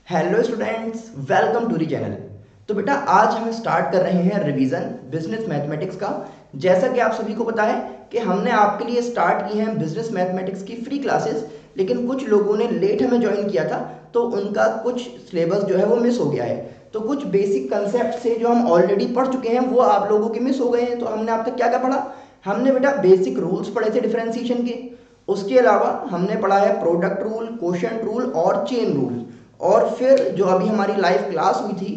Hello students, welcome to the channel. तो बेटा आज हम स्टार्ट कर रहे हैं रिवीजन बिजनेस मैथमेटिक्स का। जैसा कि आप सभी को पता है कि हमने आपके लिए स्टार्ट की हैं बिजनेस मैथमेटिक्स की फ्री क्लासेस, लेकिन कुछ लोगों ने लेट हमें ज्वाइन किया था तो उनका कुछ सिलेबस जो है वो मिस हो गया है। तो कुछ बेसिक कंसेप्ट से जो हम ऑलरेडी पढ़ चुके हैं वो आप लोगों के मिस हो गए हैं। तो हमने अब तक क्या क्या पढ़ा? हमने बेटा बेसिक रूल्स पढ़े थे डिफरेंशिएशन के। उसके अलावा हमने पढ़ा है प्रोडक्ट रूल, क्वोशंट रूल और चेन रूल। और फिर जो अभी हमारी लाइव क्लास हुई थी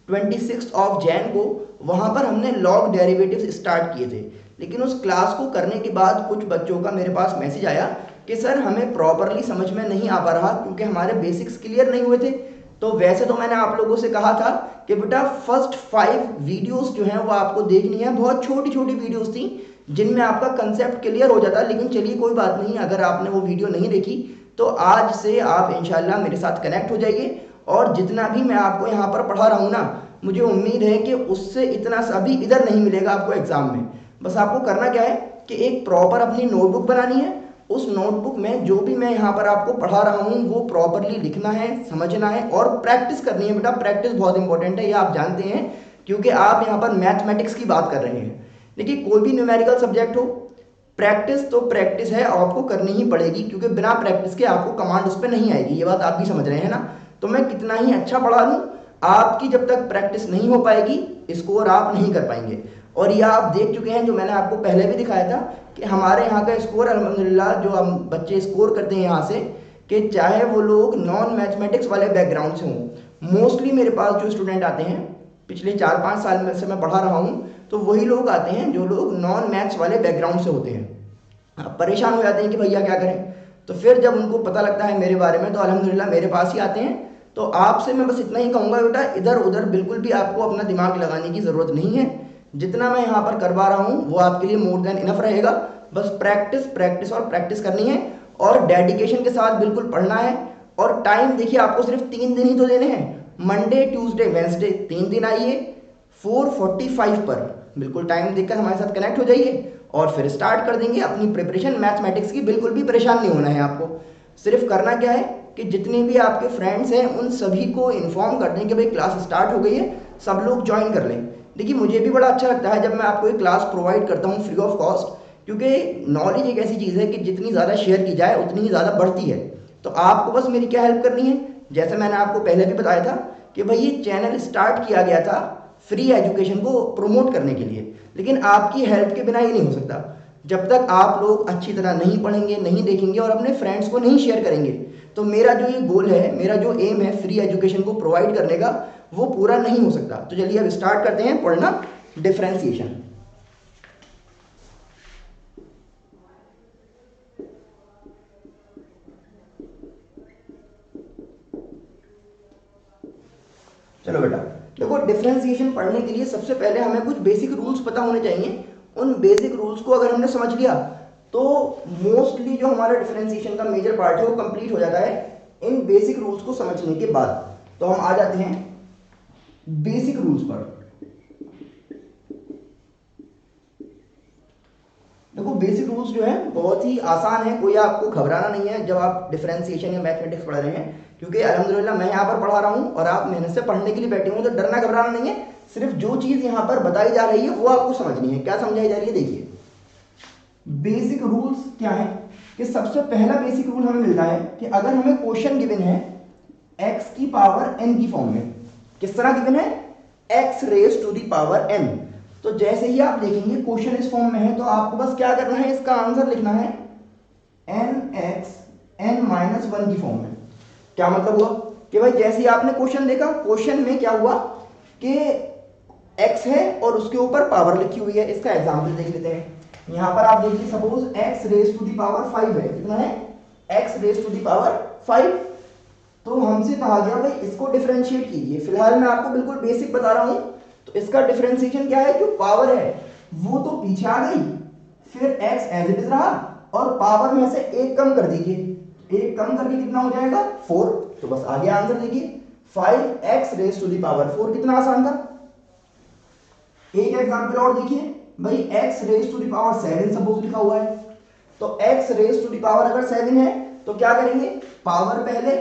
26 जैन को, वहाँ पर हमने लॉग डेरिवेटिव्स स्टार्ट किए थे। लेकिन उस क्लास को करने के बाद कुछ बच्चों का मेरे पास मैसेज आया कि सर हमें प्रॉपरली समझ में नहीं आ पा रहा क्योंकि हमारे बेसिक्स क्लियर नहीं हुए थे। तो वैसे तो मैंने आप लोगों से कहा था कि बेटा फर्स्ट 5 वीडियोस जो हैं वो आपको देखनी है। बहुत छोटी छोटी वीडियोस थी जिनमें आपका कंसेप्ट क्लियर हो जाता। लेकिन चलिए कोई बात नहीं, अगर आपने वो वीडियो नहीं देखी तो आज से आप इंशाल्लाह मेरे साथ कनेक्ट हो जाइए। और जितना भी मैं आपको यहाँ पर पढ़ा रहा हूँ ना, मुझे उम्मीद है कि उससे इतना सा भी इधर नहीं मिलेगा आपको एग्जाम में। बस आपको करना क्या है कि एक प्रॉपर अपनी नोटबुक बनानी है। उस नोटबुक में जो भी मैं यहाँ पर आपको पढ़ा रहा हूँ वो प्रॉपरली लिखना है, समझना है और प्रैक्टिस करनी है। बेटा प्रैक्टिस बहुत इंपॉर्टेंट है, ये आप जानते हैं, क्योंकि आप यहाँ पर मैथमेटिक्स की बात कर रहे हैं। देखिए कोई भी न्यूमेरिकल सब्जेक्ट हो, प्रैक्टिस तो प्रैक्टिस है, आपको करनी ही पड़ेगी, क्योंकि बिना प्रैक्टिस के आपको कमांड उस पर नहीं आएगी। ये बात आप भी समझ रहे हैं ना। तो मैं कितना ही अच्छा पढ़ा लूँ, आपकी जब तक प्रैक्टिस नहीं हो पाएगी स्कोर आप नहीं कर पाएंगे। और ये आप देख चुके हैं, जो मैंने आपको पहले भी दिखाया था कि हमारे यहाँ का स्कोर अल्हम्दुलिल्लाह जो हम बच्चे स्कोर करते हैं यहाँ से, कि चाहे वो लोग नॉन मैथमेटिक्स वाले बैकग्राउंड से हों। मोस्टली मेरे पास जो स्टूडेंट आते हैं, पिछले 4-5 साल में से मैं पढ़ा रहा हूँ, तो वही लोग आते हैं जो लोग नॉन मैथ्स वाले बैकग्राउंड से होते हैं। परेशान हो जाते हैं कि भैया क्या करें। तो फिर जब उनको पता लगता है मेरे बारे में तो अल्हम्दुलिल्लाह मेरे पास ही आते हैं। तो आपसे मैं बस इतना ही कहूँगा बेटा, इधर उधर बिल्कुल भी आपको अपना दिमाग लगाने की ज़रूरत नहीं है। जितना मैं यहाँ पर करवा रहा हूँ वो आपके लिए मोर देन इनफ रहेगा। बस प्रैक्टिस प्रैक्टिस और प्रैक्टिस करनी है और डेडिकेशन के साथ बिल्कुल पढ़ना है। और टाइम देखिए, आपको सिर्फ 3 दिन ही तो देने हैं, मंडे ट्यूसडे वेंसडे 3 दिन आइए 4:45 पर। बिल्कुल टाइम देखकर हमारे साथ कनेक्ट हो जाइए और फिर स्टार्ट कर देंगे अपनी प्रिपरेशन मैथमेटिक्स की। बिल्कुल भी परेशान नहीं होना है आपको। सिर्फ करना क्या है कि जितने भी आपके फ्रेंड्स हैं उन सभी को इन्फॉर्म कर दें कि भाई क्लास स्टार्ट हो गई है, सब लोग ज्वाइन कर लें। देखिए मुझे भी बड़ा अच्छा लगता है जब मैं आपको एक क्लास प्रोवाइड करता हूँ फ्री ऑफ कॉस्ट, क्योंकि नॉलेज एक ऐसी चीज़ है कि जितनी ज़्यादा शेयर की जाए उतनी ही ज़्यादा बढ़ती है। तो आपको बस मेरी क्या हेल्प करनी है, जैसे मैंने आपको पहले भी बताया था कि भाई ये चैनल स्टार्ट किया गया था फ्री एजुकेशन को प्रमोट करने के लिए, लेकिन आपकी हेल्प के बिना ये नहीं हो सकता। जब तक आप लोग अच्छी तरह नहीं पढ़ेंगे, नहीं देखेंगे और अपने फ्रेंड्स को नहीं शेयर करेंगे, तो मेरा जो ये गोल है, मेरा जो एम है फ्री एजुकेशन को प्रोवाइड करने का, वो पूरा नहीं हो सकता। तो चलिए अब स्टार्ट करते हैं पढ़ना डिफरेंशिएशन। चलो बेटा देखो, डिफरेंशिएशन पढ़ने के लिए सबसे पहले हमें कुछ बेसिक रूल्स पता होने चाहिए। उन बेसिक रूल्स को अगर हमने समझ लिया तो मोस्टली जो हमारा डिफरेंशिएशन का मेजर पार्ट है वो कंप्लीट हो जाता है इन बेसिक रूल्स को समझने के बाद। तो हम आ जाते हैं बेसिक रूल्स पर। देखो बेसिक रूल्स जो है बहुत ही आसान है, कोई आपको घबराना नहीं है जब आप डिफरेंशिएशन या मैथमेटिक्स पढ़ रहे हैं, क्योंकि अल्हम्दुलिल्लाह मैं यहाँ पर पढ़ा रहा हूँ और आप मेहनत से पढ़ने के लिए बैठे हुए, तो डरना घबराना नहीं है। सिर्फ जो चीज़ यहाँ पर बताई जा रही है वो आपको समझनी है। क्या समझाई जा रही है, देखिए बेसिक रूल्स क्या है कि सबसे पहला बेसिक रूल हमें मिलता है कि अगर हमें क्वेश्चन गिवन है x की पावर n की फॉर्म में, किस तरह गिवन है, x raise to the power n। तो जैसे ही आप देखेंगे क्वेश्चन इस फॉर्म में है तो आपको बस क्या करना है, इसका आंसर लिखना है nx n-1 की फॉर्म में। क्या मतलब हुआ कि भाई जैसे ही आपने क्वेश्चन देखा, क्वेश्चन में क्या हुआ कि x है और उसके ऊपर पावर लिखी हुई है। इसका एग्जांपल देख लेते हैं। यहां पर आप देखिए, suppose x raise to the power 5 है। कितना है, x raise to the power 5। तो हमसे कहा गया भाई इसको डिफरेंशिएट कीजिए। फिलहाल मैं आपको बिल्कुल बेसिक बता रहा हूं। तो इसका डिफरेंशिएशन क्या है, जो पावर है वो तो पीछे आ गई, फिर x एज इट इज रहा और पावर में से एक कम कर दीजिए। एक कम करके कितना हो जाएगा, 4। तो बस आगे आंसर देखिए 5x raise to the power 4। कितना आसान था। एक एग्जांपल और देखिए भाई, x raise to the power 7 suppose लिखा हुआ है। तो x raise to the power अगर 7 है तो क्या करेंगे, पावर पहले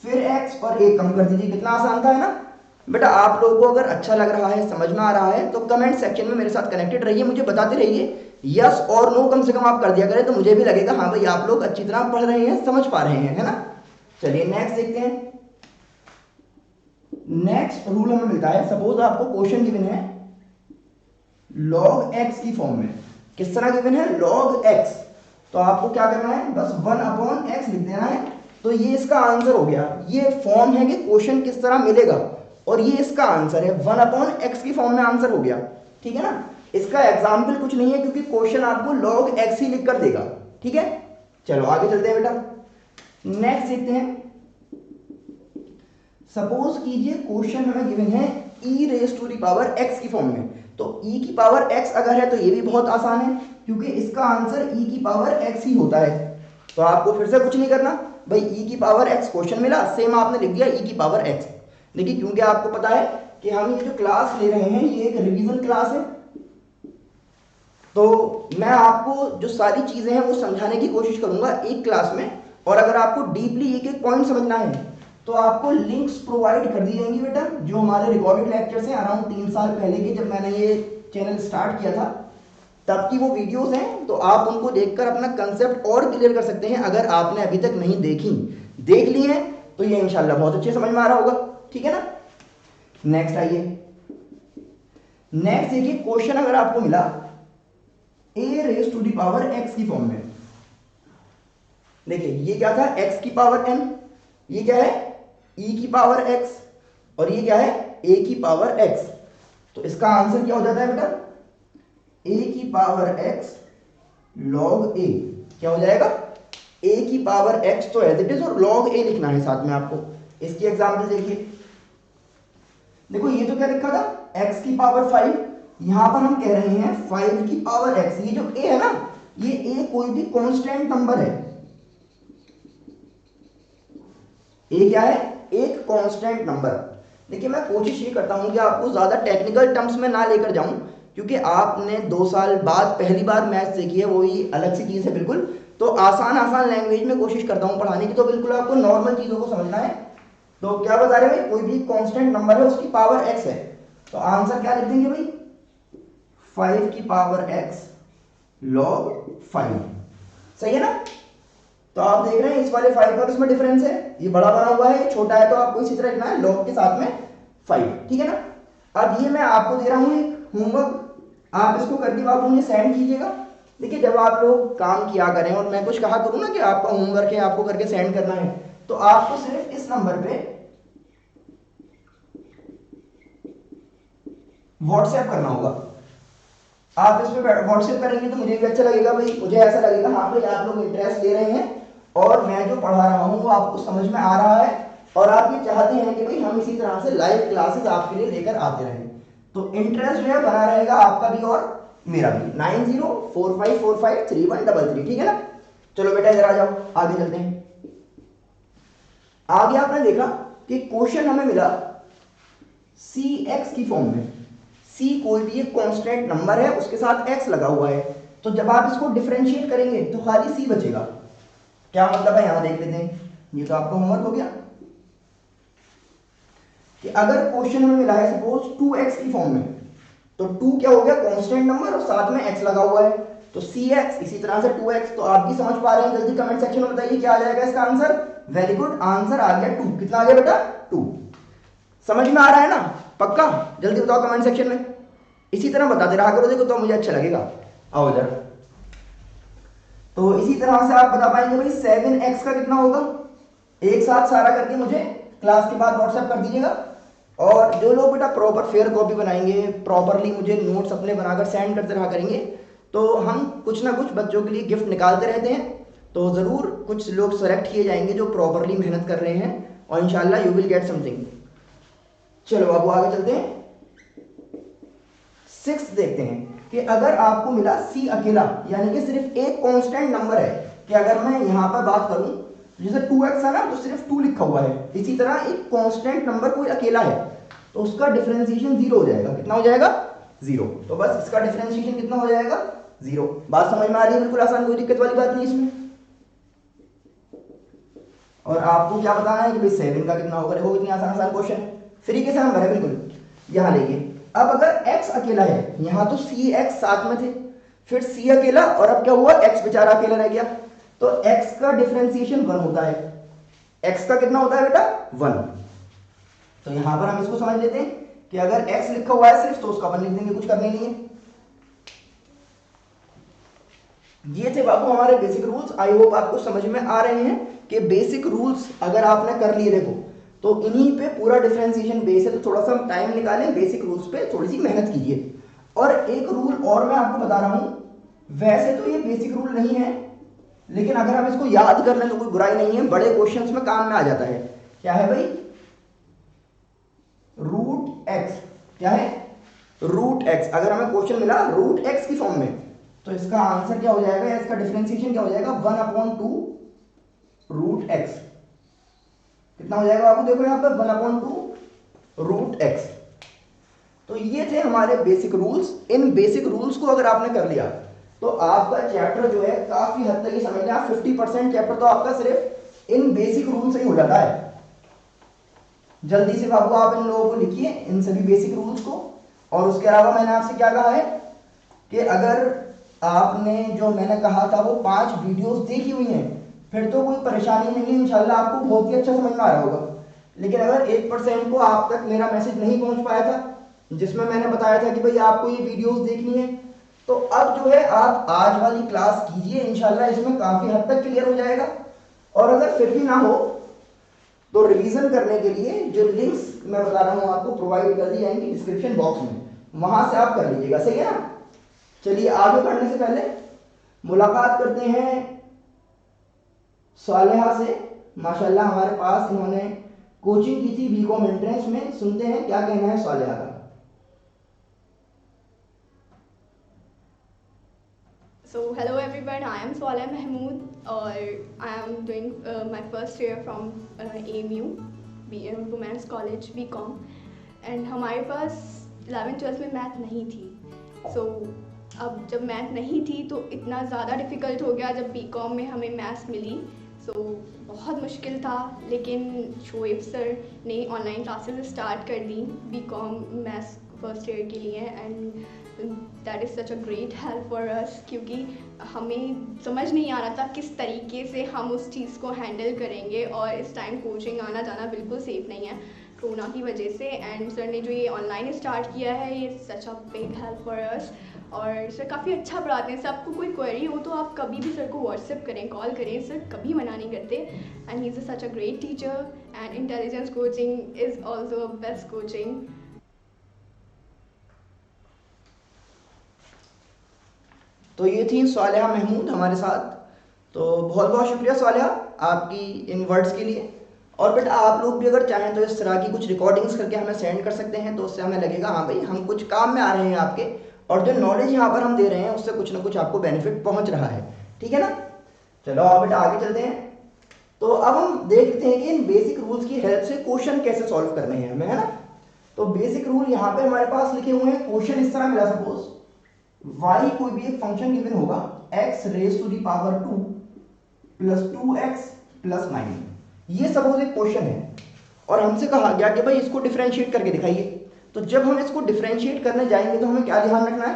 फिर x और 1 कम कर दीजिए। कितना आसान था, है ना बेटा। आप लोगों को अगर अच्छा लग रहा है, समझ में आ रहा है, तो कमेंट सेक्शन में मेरे साथ कनेक्टेड रहिए, मुझे बताते रहिए। यस और नो कम से कम आप कर दिया करें तो मुझे भी लगेगा हाँ भाई आप लोग अच्छी तरह पढ़ रहे हैं, समझ पा रहे हैं, है ना। चलिए नेक्स्ट देखते हैं। नेक्स्ट रूल हमें मिलता है, सपोज आपको क्वेश्चन गिवन है log x की फॉर्म में। किस तरह गिवन है, log x। तो आपको क्या करना है, बस 1/x लिख देना है। तो ये इसका आंसर हो गया। ये फॉर्म है कि क्वेश्चन किस तरह मिलेगा, और ये इसका आंसर है। 1/x की फॉर्म में आंसर हो गया, ठीक है ना। इसका एग्जाम्पल कुछ नहीं है क्योंकि क्वेश्चन आपको log x ही लिख कर देगा, ठीक है। चलो आगे चलते हैं बेटा। नेक्स्ट देखते हैं। सपोज कीजिए क्वेश्चन हमें गिवन है e⁻x की फॉर्म में। तो e⁻x अगर है तो ये भी बहुत आसान है क्योंकि इसका आंसर e⁻x ही होता है। तो आपको फिर से कुछ नहीं करना भाई, e⁻x क्वेश्चन मिला, सेम आपने लिख दिया e⁻x। देखिए क्योंकि आपको पता है कि हम ये जो क्लास ले रहे हैं ये एक रिवीजन क्लास है, तो मैं आपको जो सारी चीजें हैं वो समझाने की कोशिश करूंगा एक क्लास में। और अगर आपको डीपली एक एक पॉइंट समझना है तो आपको लिंक्स प्रोवाइड कर दी जाएंगी बेटा, जो हमारे रिकॉर्डेड लेक्चर्स हैं अराउंड 3 साल पहले के, जब मैंने ये चैनल स्टार्ट किया था तब की वो वीडियोस हैं। तो आप उनको देखकर अपना कंसेप्ट और क्लियर कर सकते हैं। अगर आपने अभी तक नहीं देखी, देख ली है तो ये इंशाल्लाह बहुत अच्छे समझ में आ रहा होगा, ठीक है ना। नेक्स्ट आइए। नेक्स्ट देखिए, क्वेश्चन अगर आपको मिला a⁻x की फॉर्म में। देखिए ये क्या था, x की पावर n, ये क्या है e⁻x, और ये क्या है a⁻x। तो इसका आंसर क्या हो जाता है बेटा, a⁻x log a। क्या हो जाएगा, a⁻x तो एज इट इज और log a लिखना है साथ में आपको। इसकी एग्जांपल देखिए, देखो ये तो क्या लिखा था x की पावर 5, यहां पर हम कह रहे हैं 5 की पावर x। ये जो a है ना, ये a कोई भी कांस्टेंट नंबर है। a क्या है, एक कांस्टेंट नंबर। देखिए मैं कोशिश ये करता हूं कि आपको ज्यादा टेक्निकल टर्म्स में ना लेकर जाऊं, क्योंकि आपने 2 साल बाद पहली बार मैथ्स देखी है, वही अलग सी चीज है बिल्कुल। तो आसान आसान लैंग्वेज में कोशिश करता हूं पढ़ाने की, तो बिल्कुल आपको नॉर्मल चीजों को समझना है। तो क्या बता रहे भाई, कोई भी कांस्टेंट नंबर है उसकी पावर x है, तो आंसर क्या लिख देंगे भाई, 5 की पावर x log 5। सही है ना। तो आप देख रहे हैं इस वाले 5 और इसमें डिफरेंस है, ये बड़ा बना हुआ है, छोटा है, तो आपको इसी तरह लिखना है log के साथ में 5, ठीक है ना। अब ये मैं आपको दे रहा हूं एक होमवर्क, आप इसको करके आप मुझे सेंड कीजिएगा। देखिए जब आप लोग काम किया करें और मैं कुछ कहा करूं ना कि आपका होमवर्क है, आपको करके सेंड करना है, तो आपको सिर्फ इस नंबर पे व्हाट्सएप करना होगा। आप इस पे व्हाट्सएप करेंगे तो मुझे भी अच्छा लगेगा भाई, मुझे ऐसा लगेगा हाँ भाई आप लोग इंटरेस्ट ले रहे हैं और मैं जो पढ़ा रहा हूँ वो आपको समझ में आ रहा है, और आप ये चाहते हैं कि भाई हम इसी तरह से लाइव क्लासेस आपके लिए लेकर आते रहें। तो इंटरेस्ट जो है बना रहेगा आपका भी और मेरा भी। 9045453133, ठीक है ना। चलो बेटा इधर आ जाओ, आगे चलते हैं। आगे आपने देखा कि क्वेश्चन हमें मिला cx की फॉर्म में। c कोई भी एक कांस्टेंट नंबर है, उसके साथ x लगा हुआ है। तो जब आप इसको डिफरेंशिएट करेंगे तो खाली c बचेगा। क्या मतलब है, यहां देख लेते हैं, ये तो आपका होमवर्क हो गया कि अगर क्वेश्चन हमें मिला है सपोज 2x की फॉर्म में, तो 2 क्या हो गया कांस्टेंट नंबर और साथ में x लगा हुआ है, तो cx इसी तरह से 2x। तो आप भी समझ पा रहे हैं, जल्दी कमेंट सेक्शन में बताइए क्या आ जाएगा इसका आंसर। वेरी गुड, आंसर आ गया 2। कितना आ गया बेटा, 2। समझ में आ रहा है ना, पक्का, जल्दी बताओ कमेंट सेक्शन में। इसी तरह बताते रहा करो, देखो तो मुझे अच्छा लगेगा। आओ इधर। तो इसी तरह से आप बता पाएंगे भाई 7x का कितना होगा, एक साथ सारा करके मुझे क्लास के बाद व्हाट्सएप कर दीजिएगा। और जो लोग बेटा प्रॉपर फेयर कॉपी बनाएंगे, प्रॉपरली मुझे नोट्स अपने बनाकर सेंड करते रहा करेंगे, तो हम कुछ ना कुछ बच्चों के लिए गिफ्ट निकालते रहते हैं। तो ज़रूर कुछ लोग सेलेक्ट किए जाएंगे जो प्रॉपरली मेहनत कर रहे हैं, और इंशाल्लाह यू विल गेट समथिंग। चलो अब आगे चलते हैं। 6 देखते हैं कि अगर आपको मिला c अकेला, यानी कि सिर्फ एक कांस्टेंट नंबर है, कि अगर मैं यहां पर बात करूं जैसे 2x है ना, तो सिर्फ 2 लिखा हुआ है। इसी तरह एक कांस्टेंट नंबर कोई अकेला है तो उसका डिफरेंशिएशन 0 हो जाएगा। कितना हो जाएगा, 0। तो बस इसका डिफरेंशिएशन कितना हो जाएगा, 0। बात समझ में आ रही है, बिल्कुल आसान, कोई दिक्कत वाली बात नहीं इसमें। और आपको क्या बताना है कि भाई 7 का कितना होगा। देखो इतनी आसान आसान क्वेश्चन फ्री के साथ भरे बिल्कुल। यहाँ देखिए, अब अगर x अकेला है, यहाँ तो सी एक्स साथ में थे, फिर c अकेला, और अब क्या हुआ, x बेचारा अकेला रह गया। तो x का डिफरेंशिएशन 1 होता है। x का कितना होता है बेटा, 1। तो यहां पर हम इसको समझ लेते हैं कि अगर x लिखा हुआ है सिर्फ, तो उसका 1 लिख देंगे, कुछ करने नहीं है। ये थे बाबू हमारे बेसिक रूल्स। आई होप आपको समझ में आ रहे हैं कि बेसिक रूल्स अगर आपने कर लिए देखो, तो इन्हीं पे पूरा डिफरेंशिएशन बेस है। तो थोड़ा सा टाइम निकालें, बेसिक रूल्स पे थोड़ी सी मेहनत कीजिए। और एक रूल और मैं आपको बता रहा हूं, वैसे तो ये बेसिक रूल नहीं है, लेकिन अगर हम इसको याद कर लें तो कोई बुराई नहीं है, बड़े क्वेश्चंस में काम में आ जाता है। क्या है भाई, रूट एक्स। क्या है, रूट एक्स। अगर हमें क्वेश्चन मिला रूट एक्स की फॉर्म में, तो इसका आंसर क्या हो जाएगा, या इसका डिफरेंशिएशन क्या हो जाएगा, 1/2 रूट एक्स। कितना हो जाएगा आपको, देखो यहां पर 1/2 रूट एक्स। तो ये थे हमारे बेसिक रूल्स। इन बेसिक रूल्स को अगर आपने कर लिया तो आपका चैप्टर जो है काफी हद तक, ये समझ लें आप 50% चैप्टर तो आपका सिर्फ इन बेसिक रूल से ही हो जाता है। जल्दी से बाबू आप इन लोगों को लिखिए, इन सभी बेसिक रूल्स को। और उसके अलावा मैंने आपसे क्या कहा है कि अगर आपने जो मैंने कहा था वो 5 वीडियोस देखी हुई हैं, फिर तो कोई परेशानी नहीं है, इंशाल्लाह आपको बहुत ही अच्छा समझ में आ रहा होगा। लेकिन अगर 1% को आप तक मेरा मैसेज नहीं पहुंच पाया था, जिसमें मैंने बताया था कि भाई आपको ये वीडियोस देखनी है, तो अब जो है आप आज वाली क्लास कीजिए, इंशाल्लाह इसमें काफी हद तक क्लियर हो जाएगा। और अगर फिर भी ना हो तो रिवीजन करने के लिए जो लिंक्स मैं बता रहा हूं आपको प्रोवाइड कर दी जाएंगी डिस्क्रिप्शन बॉक्स में, वहां से आप कर लीजिएगा। सही है ना। चलिए आगे बढ़ने से पहले मुलाकात करते हैं सालेहा से। माशाल्लाह हमारे पास इन्होंने कोचिंग की थी बीकॉम एंट्रेंस में। सुनते हैं क्या कहना है सालेहा का। So hello everyone, I am Swaleh Mahmood or I am doing my first year from AMU Women's College BCom and हमारे पास 11th-12th में मैथ नहीं थी। So अब जब मैथ नहीं थी तो इतना ज़्यादा डिफ़िकल्ट हो गया जब बीकॉम में हमें मैथ्स मिली। So बहुत मुश्किल था, लेकिन शोएब सर ने ऑनलाइन क्लासेस स्टार्ट कर दी बीकॉम मैथ्स फर्स्ट ईयर के लिए and that is such a great help for अस, क्योंकि हमें समझ नहीं आ रहा था किस तरीके से हम उस चीज़ को हैंडल करेंगे। और इस टाइम कोचिंग आना जाना बिल्कुल सेफ़ नहीं है कोरोना की वजह से। एंड सर ने जो ये ऑनलाइन स्टार्ट किया है, ये such a big help for us. और सर काफ़ी अच्छा पढ़ाते हैं। सर आपको कोई क्वेरी हो तो आप कभी भी सर को व्हाट्सएप करें, कॉल करें, सर कभी मना नहीं करते। And he is such a great teacher and intelligence coaching is also a best coaching. तो ये थी सालेहा महमूद हमारे साथ। तो बहुत बहुत शुक्रिया सालेहा आपकी इन वर्ड्स के लिए। और बेटा आप लोग भी अगर चाहें तो इस तरह की कुछ रिकॉर्डिंग्स करके हमें सेंड कर सकते हैं, तो उससे हमें लगेगा हाँ भाई हम कुछ काम में आ रहे हैं आपके, और जो नॉलेज यहाँ पर हम दे रहे हैं उससे कुछ ना कुछ आपको बेनिफिट पहुंच रहा है। ठीक है ना। चलो अब बेटा आगे चलते हैं। तो अब हम देखते हैं कि इन बेसिक रूल्स की हेल्प से क्वेश्चन कैसे सॉल्व करने हैं हमें, है ना। तो बेसिक रूल यहाँ पे हमारे पास लिखे हुए हैं। क्वेश्चन इस तरह मिला, सपोज y कोई भी एक फंक्शन गिवन होगा x raise to the power 2 plus 2x plus 9। ये सपोज एक क्वेश्चन है और हमसे कहा गया कि भाई इसको डिफरेंशिएट करके दिखाइए। तो जब हम इसको डिफरेंशिएट करने जाएंगे तो हमें क्या ध्यान रखना है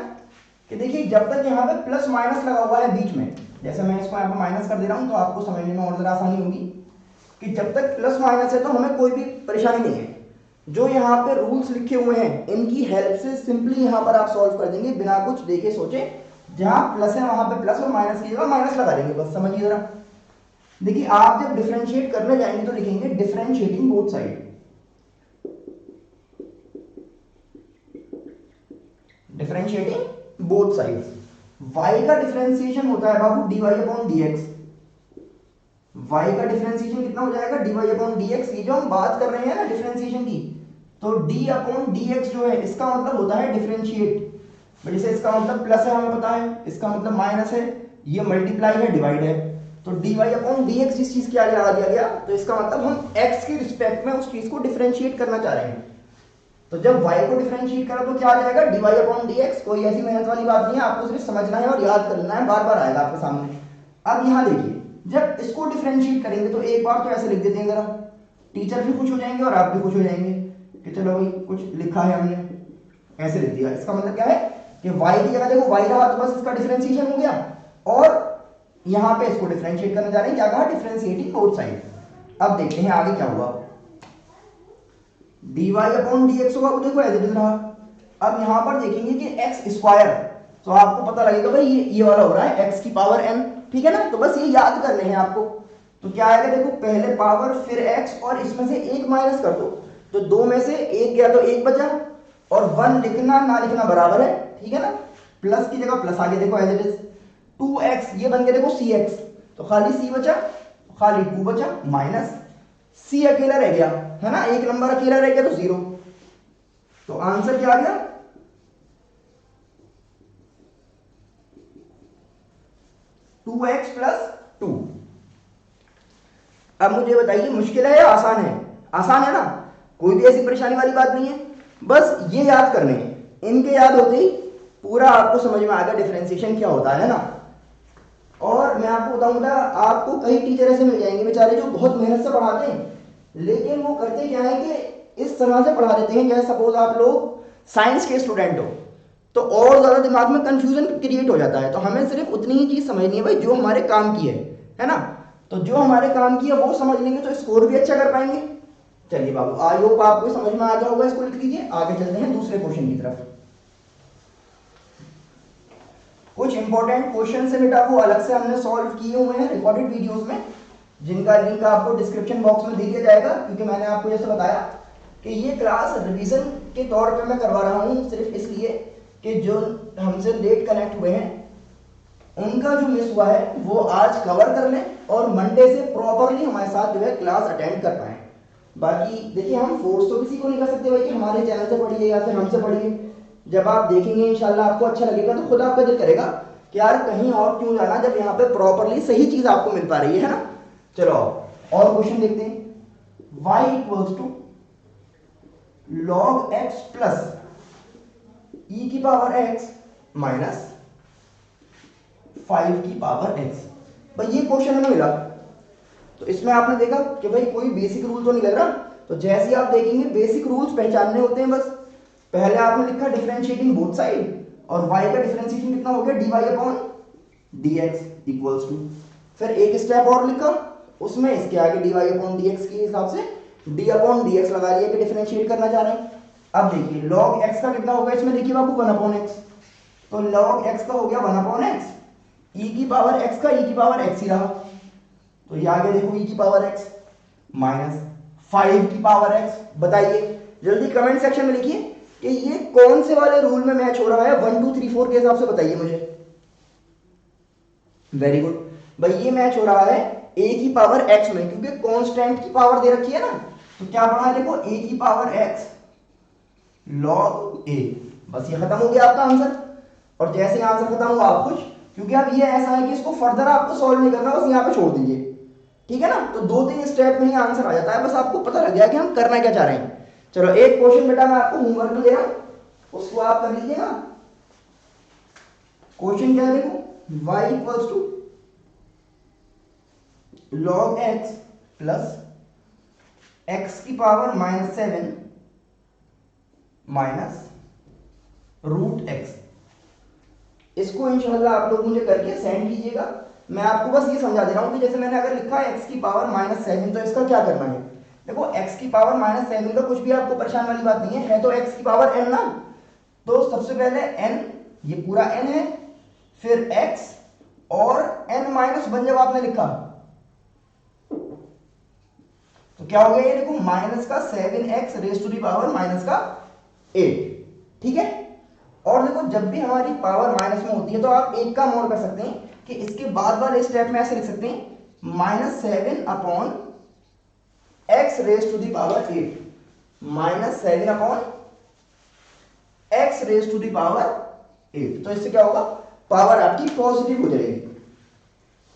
कि देखिए जब तक यहाँ पे प्लस माइनस लगा हुआ है बीच में, जैसे मैं इसको यहाँ पे माइनस कर दे रहा हूँ तो आपको समझने में और जरा आसानी होगी कि जब तक प्लस माइनस है तो हमें कोई भी परेशानी नहीं है। जो यहाँ पे रूल्स लिखे हुए हैं इनकी हेल्प से सिंपली यहाँ पर आप सॉल्व कर देंगे बिना कुछ देखे सोचे। जहां प्लस है वहां पे प्लस और माइनस की जगह माइनस लगा देंगे, बस समझिए जरा। देखिए आप जब डिफरेंशिएट करने जाएंगे तो लिखेंगे differentiating both side. Differentiating both sides. y का डिफरेंशिएशन होता है बाबू dy अपॉन dx। y का डिफरेंशिएशन कितना हो जाएगा dy अपॉन dx। ये जो हम बात कर रहे हैं ना डिफरेंशिएशन की, तो d अपॉन dx जो है इसका मतलब होता है डिफरेंशिएट। जैसे इसका मतलब प्लस है हमें पता है, इसका मतलब माइनस है, ये मल्टीप्लाई है डिवाइड है। तो dy अपॉन dx जिस चीज के आगे लगा दिया गया तो इसका मतलब हम x के रिस्पेक्ट में उस चीज को डिफरेंशिएट करना चाह रहे हैं। तो जब y को डिफरेंशिएट करा तो क्या आ जाएगा dy अपॉन dx। कोई ऐसी मेहनत वाली बात नहीं है, आपको सिर्फ समझना है और याद कर लेना है, बार बार आएगा आपके सामने। अब यहां देखिए जब इसको डिफरेंशिएट करेंगे तो एक बार तो ऐसे लिख देते हैं जरा, टीचर भी खुश हो जाएंगे और आप भी खुश हो जाएंगे कि चलो भाई कुछ लिखा है हमने, ऐसे लिख दिया। इसका मतलब क्या है कि y की जगह देखो y रहा तो बस इसका डिफरेंशिएशन हो गया, और यहां पे इसको डिफरेंशिएट करने जा रहे हैं, क्या कहा, डिफरेंशिएटिंग बोथ साइड। अब देखते हैं आगे क्या हुआ, dy अपॉन dx होगा, वो देखो ऐसे दिख रहा। अब यहां पर देखेंगे कि x स्क्वायर, तो आपको पता लगेगा भाई ये वाला हो रहा है x की पावर n, ठीक है ना। तो बस ये याद करने हैं आपको। तो क्या आएगा देखो, पहले पावर फिर x और इसमें से एक माइनस कर दो, तो दो में से एक गया तो एक बचा, और 1 लिखना ना लिखना बराबर है, ठीक है ना। प्लस की जगह प्लस आगे देखो एज इट इज, 2x ये बन गया देखो cx, तो खाली c बचा, खाली 2 बचा, माइनस c अकेला रह गया है ना, एक नंबर अकेला रह गया तो 0। तो आंसर क्या आ गया, 2x प्लस 2। अब मुझे बताइए मुश्किल है या आसान है? आसान है ना, कोई भी ऐसी परेशानी वाली बात नहीं है, बस ये याद करने हैं। इनके याद होते ही पूरा आपको समझ में आएगा डिफरेंशिएशन क्या होता है ना। और मैं आपको बताऊंगा, आपको कई टीचर ऐसे मिल जाएंगे बेचारे जो बहुत मेहनत से पढ़ाते हैं, लेकिन वो करते क्या है कि इस तरह से पढ़ा देते हैं, जैसे सपोज आप लोग साइंस के स्टूडेंट हो तो और ज्यादा दिमाग में कंफ्यूजन क्रिएट हो जाता है। तो हमें सिर्फ उतनी ही चीज समझनी है भाई जो हमारे काम की है ना। तो जो हमारे काम की है वो समझ लेंगे तो स्कोर भी अच्छा कर पाएंगे। चलिए बाबू, आई होप आपको समझ में आ गया होगा, इसको लिख लीजिए। आगे चलते हैं दूसरे क्वेश्चन की तरफ। कुछ इंपॉर्टेंट क्वेश्चन है बेटा वो अलग से हमने सॉल्व किए हुए हैं रिकॉर्डेड वीडियोस में, जिनका लिंक आपको डिस्क्रिप्शन बॉक्स में दे दिया जाएगा। क्योंकि मैंने आपको जैसे बताया कि ये क्लास रिवीजन के तौर पे मैं करवा रहा हूँ, सिर्फ इसलिए कि जो हमसे लेट कनेक्ट हुए हैं उनका जो मिस हुआ है वो आज कवर कर लें और मंडे से प्रॉपरली हमारे साथ जो है क्लास अटेंड कर पाएं। बाकी देखिए, हम फोर्स तो किसी को नहीं कर सकते भाई कि हमारे चैनल से पढ़िए या फिर हमसे पढ़िए। जब आप देखेंगे इंशाल्लाह आपको अच्छा लगेगा तो खुद आपका दिल करेगा कि यार कहीं और क्यों जाना, जब यहाँ पे प्रॉपरली सही चीज आपको मिल पा रही है ना। चलो और क्वेश्चन देखते हैं। y equals to log x plus e की पावर x माइनस 5 की पावर x। भाई ये क्वेश्चन हमें मिला, तो इसमें आपने देखा कि भाई कोई बेसिक रूल तो नहीं लग रहा। तो जैसे ही आप देखेंगे बेसिक रूल्स पहचानने होते हैं। बस पहले आपने लिखा डिफरेंशिएटिंग बोथ साइड, और y का डिफरेंशिएशन कितना हो गया, dy upon dx equals to, फिर एक स्टेप और लिखा, उसमें इसके आगे dy अपॉन dx के हिसाब से d अपॉन dx लगा लिया कि डिफरेंशिएट करना चाह रहे हैं। अब देखिए log x का कितना होगा, इसमें देखिए बाबू 1 अपॉन x, तो log x का हो गया 1 अपॉन x, e की पावर x का e की पावर x ही रहा, तो ये आगे देखो e की पावर x माइनस 5 की पावर x। बताइए जल्दी कमेंट सेक्शन में लिखिए कि ये कौन से वाले रूल में मैच हो रहा है, 1 2 3 4 के हिसाब से बताइए मुझे। वेरी गुड भाई, ये मैच हो रहा है a की पावर x में, क्योंकि कांस्टेंट की पावर दे रखी है ना। तो क्या पढ़ा है देखो, a की पावर x log a। बस ये खत्म हो गया आपका आंसर। और जैसे आंसर खत्म हुआ आप खुश, क्योंकि अब ये ऐसा है कि इसको फर्दर आपको सॉल्व नहीं करना, बस यहाँ पे छोड़ दीजिए, ठीक है ना। तो 2-3 स्टेप में ही आंसर आ जाता है, बस आपको पता लग गया कि हम करना क्या चाह रहे हैं। चलो एक क्वेश्चन बेटा मैं आपको होमवर्क में दे रहा हूं, उसको आप कर लीजिएगा। क्वेश्चन क्या है देखो, y equals to log x plus x की पावर -7 माइनस रूट x। इसको इंशाल्लाह आप लोग मुझे करके सेंड कीजिएगा। मैं आपको बस ये समझा दे रहा हूं कि जैसे मैंने अगर लिखा है x की पावर -7, तो इसका क्या करना है। देखो x की पावर -7 का कुछ भी आपको परेशान वाली बात नहीं है तो x की पावर n ना। तो सबसे पहले n, ये पूरा n है, फिर x और n माइनस 1 जब आपने लिखा तो क्या हो गया, ये देखो माइनस का 7x raise to the power minus का 8, ठीक है। और देखो जब भी हमारी पावर माइनस में होती है तो आप एक काम और कर सकते हैं कि इसके बाद वाले स्टेप में ऐसे लिख सकते हैं -7 upon x raise to the power 8, -7 upon x raise to the power 8। तो इससे क्या होगा, पावर आपकी पॉजिटिव हो जाएगी।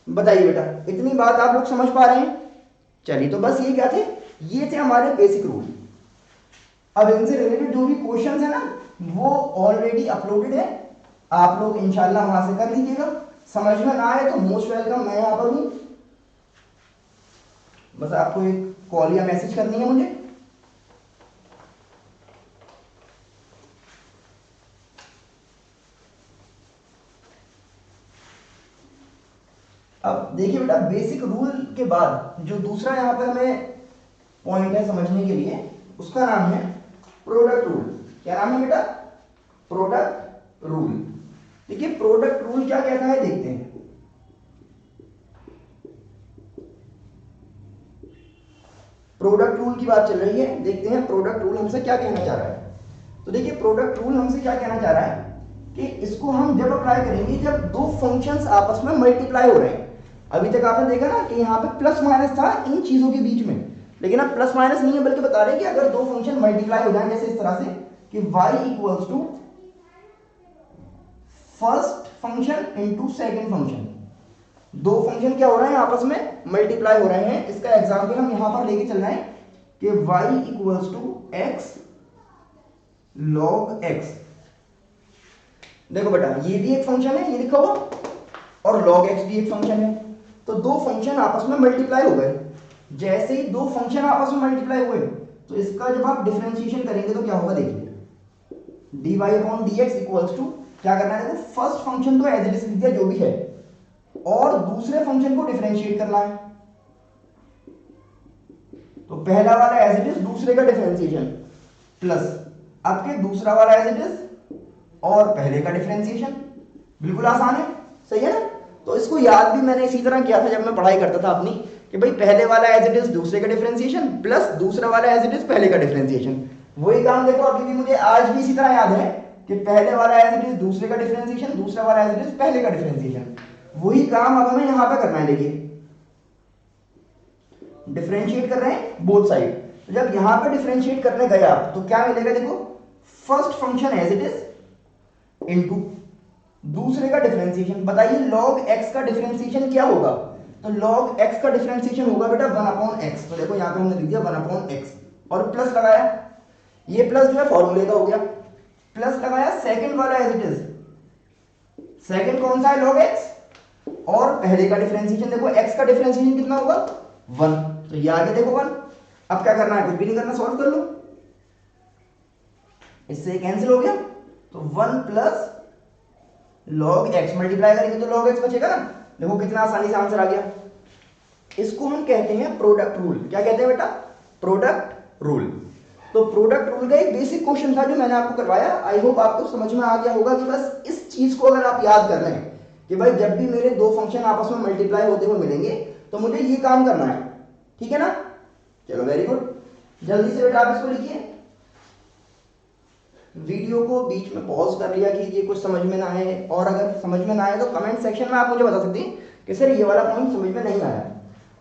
बताइए बेटा, इतनी बात आप लोग समझ पा रहे हैं? चलिए, तो बस ये क्या थे, ये थे हमारे बेसिक रूल। अब इनसे रिलेटेड जो भी क्वेश्चंस है ना वो ऑलरेडी अपलोडेड है, आप लोग इंशाल्लाह वहां से कर लीजिएगा। समझ में ना आए तो मोस्ट वेलकम, मैं यहाँ पर हूँ, बस आपको एक कॉल या मैसेज करनी है मुझे। अब देखिए बेटा, बेसिक रूल के बाद जो दूसरा यहाँ पर हमें पॉइंट है समझने के लिए, उसका नाम है प्रोडक्ट रूल। क्या नाम है बेटा? Product rule. देखिए प्रोडक्ट रूल क्या कहता है, देखते हैं। प्रोडक्ट रूल की बात चल रही है, देखते हैं प्रोडक्ट रूल हमसे क्या कहना चाह रहा है। तो देखिए प्रोडक्ट रूल हमसे क्या कहना चाह रहा है कि इसको हम जब अप्लाई करेंगे जब दो फंक्शंस आपस में मल्टीप्लाई हो रहे हैं। अभी तक आपने देखा ना कि यहाँ पे प्लस माइनस था इन चीजों के बीच में, लेकिन अब प्लस माइनस नहीं है, बल्कि बता रहे हैं कि अगर दो फंक्शन मल्टीप्लाई हो जाए, जैसे इस तरह से कि y equals to first function into second function, दो फंक्शन क्या हो रहे हैं आपस में मल्टीप्लाई हो रहे हैं। इसका एग्जांपल हम यहां पर लेके चल रहे हैं कि y equals to x log x। देखो बेटा, ये भी एक फंक्शन है, ये लिखा हुआ, और log x भी एक फंक्शन है। तो दो फंक्शन आपस में मल्टीप्लाई हो गए। जैसे ही दो फंक्शन आपस में मल्टीप्लाई हुए तो इसका जब आप डिफरेंशिएशन करेंगे तो क्या होगा, देखिए dy upon dx equals to, क्या करना है, देखो फर्स्ट फंक्शन तो एज इट इज लिख दिया जो भी है, और दूसरे फंक्शन को डिफरेंशिएट करना है। तो पहला वाला एज इट इज, दूसरे का डिफरेंशिएशन, प्लस अब के दूसरा वाला एज इट इज और पहले का डिफरेंशिएशन। बिल्कुल आसान है, सही है ना? तो इसको याद भी मैंने इसी तरह किया था जब मैं पढ़ाई करता था अपनी, कि भाई पहले वाला एज इट इज दूसरे का डिफरेंशिएशन प्लस दूसरा वाला एज इट इज पहले का डिफरेंशिएशन। वही काम देखो अभी भी मुझे आज भी इसी तरह याद है कि पहले वाला एज इट इज दूसरे का डिफरेंशिएशन, दूसरा वाला एज इट इज पहले का डिफरेंशिएशन। वही काम अब हमें यहां पे करना है। देखिए डिफरेंशिएट कर रहे हैं बोथ साइड, तो जब यहां पे डिफरेंशिएट करने गया तो क्या मिलेगा, देखो first function as it is into दूसरे का डिफरेंशिएशन। बताइए log x का डिफरेंशिएशन क्या होगा? तो log x का डिफरेंशिएशन होगा बेटा 1 अपॉन x। तो देखो यहां पे हमने लिख दिया 1 अपॉन x और प्लस लगाया, ये प्लस जो है फॉर्मूले का हो गया, प्लस लगाया सेकंड वाला एज इट इज, सेकंड कौन सा है, log x, और पहले का डिफरेंशिएशन, देखो x का डिफरेंशिएशन कितना होगा 1, तो ये आगे देखो 1। अब क्या करना है, कुछ भी नहीं करना, सॉल्व कर लो, इससे कैंसिल हो गया। तो 1 प्लस log x मल्टीप्लाई करेंगे तो log x बचेगा ना। देखो कितना आसानी से आंसर आ गया। इसको हम कहते हैं प्रोडक्ट रूल। क्या कहते हैं बेटा? Product rule. तो प्रोडक्ट रूल का एक बेसिक क्वेश्चन था जो मैंने आपको करवाया। आई होप आपको समझ में आ गया होगा कि बस इस चीज को अगर आप याद कर रहे हैं कि भाई जब भी मेरे दो फंक्शन आपस में मल्टीप्लाई होते हुए मिलेंगे तो मुझे ये काम करना है, ठीक है ना? चलो वेरी गुड, जल्दी से बेटा आप इसको लिखिए। वीडियो को बीच में पॉज कर लिया कीजिए, कुछ समझ में ना आए, और अगर समझ में ना आए तो कमेंट सेक्शन में आप मुझे बता सकते हैं कि सर ये वाला पॉइंट समझ में नहीं आया।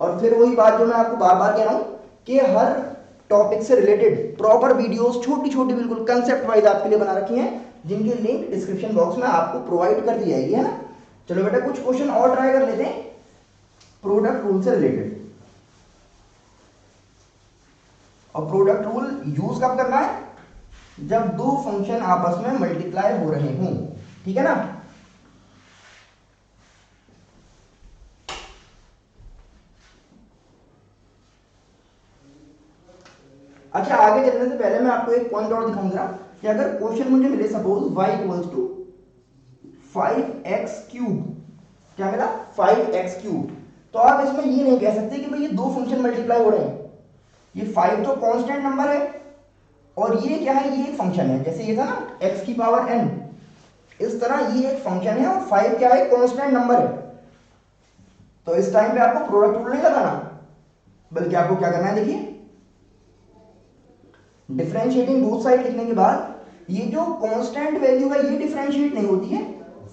और फिर वही बात जो मैं आपको बार बार कह रहा हूँ कि हर टॉपिक से रिलेटेड प्रॉपर वीडियोस छोटी छोटी बिल्कुल कंसेप्ट वाइज आपके लिए बना रखी हैं, जिनकी लिंक डिस्क्रिप्शन बॉक्स में आपको प्रोवाइड कर दी जाएगी, है ना? चलो बेटा कुछ क्वेश्चन और ट्राई कर लेते हैं प्रोडक्ट रूल से रिलेटेड। और प्रोडक्ट रूल यूज कब करना है? जब दो फंक्शन आपस में मल्टीप्लाई हो रहे हों, ठीक है ना? अच्छा, आगे चलने से पहले मैं आपको एक पॉइंट और दिखाऊंगा कि अगर क्वेश्चन मुझे मिले suppose y equals to 5x cube, क्या मिला 5x क्यूब, तो आप इसमें ये नहीं कह सकते कि भाई ये दो फंक्शन मल्टीप्लाई हो रहे हैं। ये 5 तो कांस्टेंट नंबर है और ये क्या है, ये एक फंक्शन है। जैसे ये था ना x की पावर n, इस तरह ये एक फंक्शन है और 5 क्या है, कांस्टेंट नंबर है। तो इस टाइम पे आपको प्रोडक्ट रूल नहीं लगाना, बल्कि आपको क्या करना है, देखिए डिफरेंशिएटिंग बोथ साइड लिखने के बाद ये जो कांस्टेंट वैल्यू है ये डिफरेंशिएट नहीं होती है,